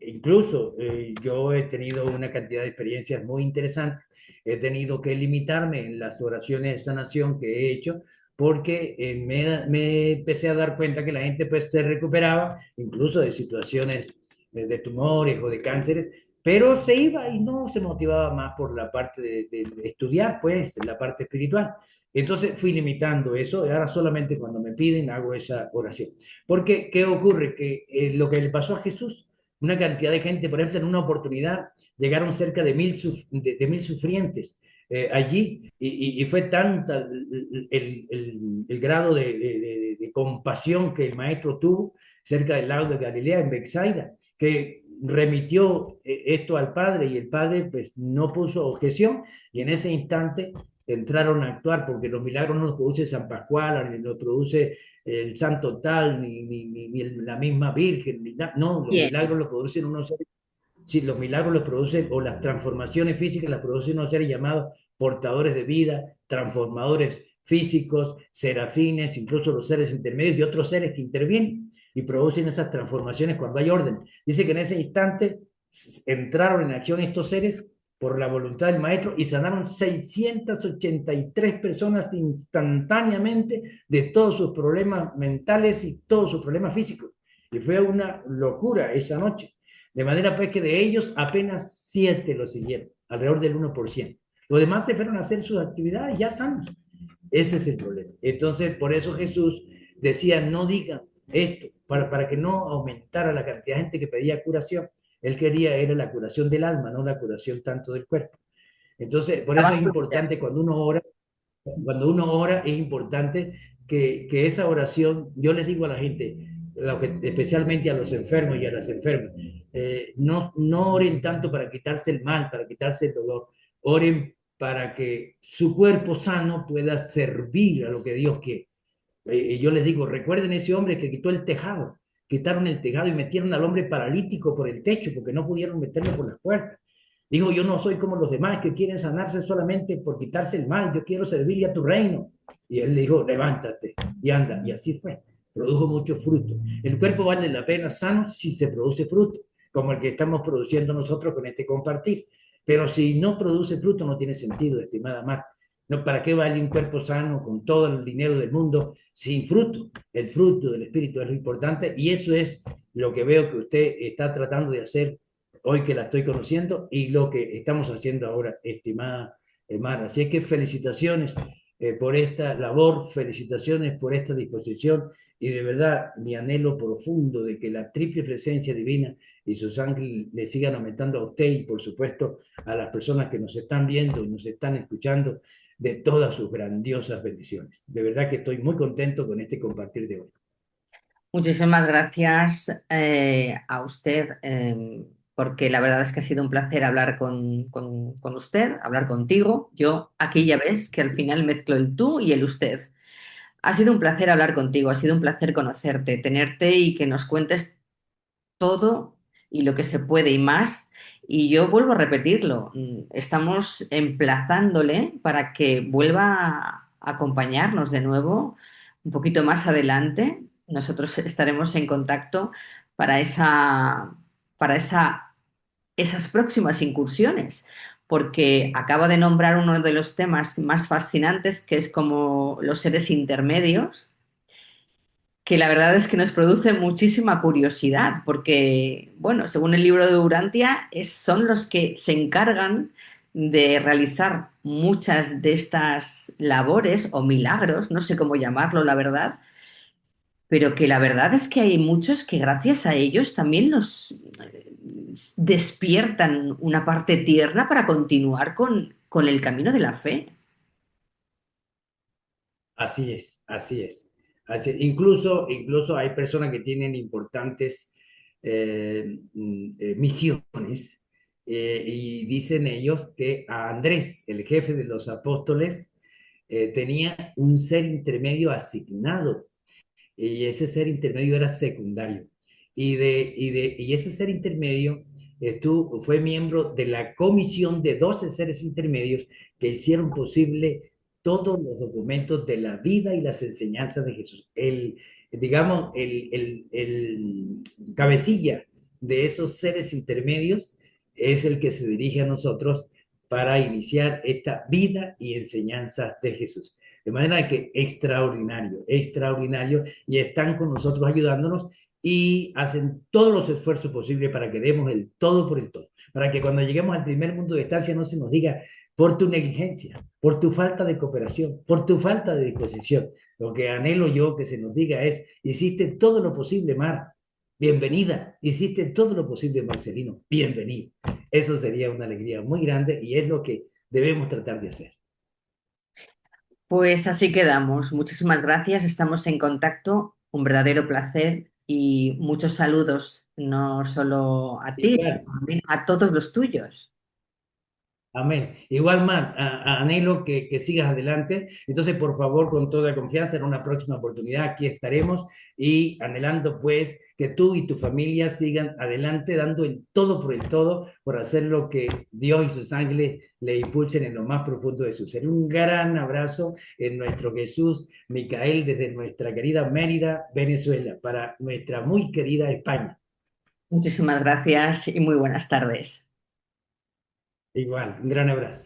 Incluso yo he tenido una cantidad de experiencias muy interesantes, he tenido que limitarme en las oraciones de sanación que he hecho porque me empecé a dar cuenta que la gente pues se recuperaba incluso de situaciones de tumores o de cánceres pero se iba y no se motivaba más por la parte de estudiar, pues, la parte espiritual. Entonces fui limitando eso y ahora solamente cuando me piden hago esa oración. Porque, ¿qué ocurre? Que lo que le pasó a Jesús, una cantidad de gente, por ejemplo, en una oportunidad llegaron cerca de 1000 sufrientes allí y fue tanta el grado de compasión que el maestro tuvo cerca del lago de Galilea, en Bethsaida, que remitió esto al Padre y el Padre pues no puso objeción y en ese instante entraron a actuar porque los milagros no los produce San Pascual, ni los produce el santo tal, ni la misma Virgen, no, los Bien, milagros los producen unos seres, sí, los milagros los producen, o las transformaciones físicas las producen unos seres llamados portadores de vida, transformadores físicos, serafines, incluso los seres intermedios y otros seres que intervienen y producen esas transformaciones cuando hay orden. Dice que en ese instante entraron en acción estos seres por la voluntad del maestro y sanaron 683 personas instantáneamente de todos sus problemas mentales y todos sus problemas físicos. Y fue una locura esa noche. De manera pues que de ellos apenas 7 lo siguieron, alrededor del 1%. Los demás se fueron a hacer sus actividades ya sanos. Ese es el problema. Entonces, por eso Jesús decía, no digan esto, para que no aumentara la cantidad de gente que pedía curación. Él quería era la curación del alma, no la curación tanto del cuerpo. Entonces, por eso estaba es súper. importante cuando uno ora es importante que esa oración, yo les digo a la gente, especialmente a los enfermos y a las enfermas, no oren tanto para quitarse el mal, para quitarse el dolor, oren para que su cuerpo sano pueda servir a lo que Dios quiere. Yo les digo, recuerden ese hombre que quitó el tejado, quitaron el tejado y metieron al hombre paralítico por el techo porque no pudieron meterlo por las puertas. Dijo, yo no soy como los demás que quieren sanarse solamente por quitarse el mal, yo quiero servirle a tu reino. Y él le dijo, levántate y anda. Y así fue, produjo mucho fruto. El cuerpo vale la pena sano si se produce fruto, como el que estamos produciendo nosotros con este compartir. Pero si no produce fruto, no tiene sentido, estimada Marta. No, ¿para qué vale un cuerpo sano con todo el dinero del mundo sin fruto? El fruto del Espíritu es lo importante y eso es lo que veo que usted está tratando de hacer hoy que la estoy conociendo y lo que estamos haciendo ahora, estimada Mara. Así es que felicitaciones por esta labor, felicitaciones por esta disposición y de verdad mi anhelo profundo de que la triple presencia divina y sus ángeles le sigan aumentando a usted y por supuesto a las personas que nos están viendo y nos están escuchando de todas sus grandiosas bendiciones. De verdad que estoy muy contento con este compartir de hoy. Muchísimas gracias a usted, porque la verdad es que ha sido un placer hablar con usted, hablar contigo. Yo aquí ya ves que al final mezclo el tú y el usted. Ha sido un placer hablar contigo, ha sido un placer conocerte, tenerte y que nos cuentes todo y lo que se puede y más. Y yo vuelvo a repetirlo, estamos emplazándole para que vuelva a acompañarnos de nuevo un poquito más adelante. Nosotros estaremos en contacto para esas próximas incursiones, porque acaba de nombrar uno de los temas más fascinantes, que es como los seres intermedios, que la verdad es que nos produce muchísima curiosidad, porque, bueno, según el libro de Urantia, son los que se encargan de realizar muchas de estas labores o milagros, no sé cómo llamarlo, la verdad, pero que la verdad es que hay muchos que gracias a ellos también nos despiertan una parte tierna para continuar con el camino de la fe. Así es, así es. Incluso hay personas que tienen importantes misiones y dicen ellos que a Andrés, el jefe de los apóstoles, tenía un ser intermedio asignado y ese ser intermedio era secundario. Y ese ser intermedio fue miembro de la comisión de 12 seres intermedios que hicieron posible todos los documentos de la vida y las enseñanzas de Jesús. Digamos, el cabecilla de esos seres intermedios es el que se dirige a nosotros para iniciar esta vida y enseñanza de Jesús. De manera que extraordinario, extraordinario, y están con nosotros ayudándonos y hacen todos los esfuerzos posibles para que demos el todo por el todo. para que cuando lleguemos al primer mundo de estancia no se nos diga por tu negligencia, por tu falta de cooperación, por tu falta de disposición. Lo que anhelo yo que se nos diga es, hiciste todo lo posible, Mar, bienvenida, hiciste todo lo posible, Marcelino, bienvenido. Eso sería una alegría muy grande y es lo que debemos tratar de hacer. Pues así quedamos. Muchísimas gracias. Estamos en contacto. Un verdadero placer y muchos saludos, no solo a ti, sino Igual, también a todos los tuyos. amén. Igual, man, anhelo que sigas adelante. Entonces, por favor, con toda confianza, en una próxima oportunidad aquí estaremos y anhelando pues que tú y tu familia sigan adelante, dando el todo por el todo, por hacer lo que Dios y sus ángeles le impulsen en lo más profundo de su ser. Un gran abrazo en nuestro Jesús Micael desde nuestra querida Mérida, Venezuela, para nuestra muy querida España. Muchísimas gracias y muy buenas tardes. Igual, un gran abrazo.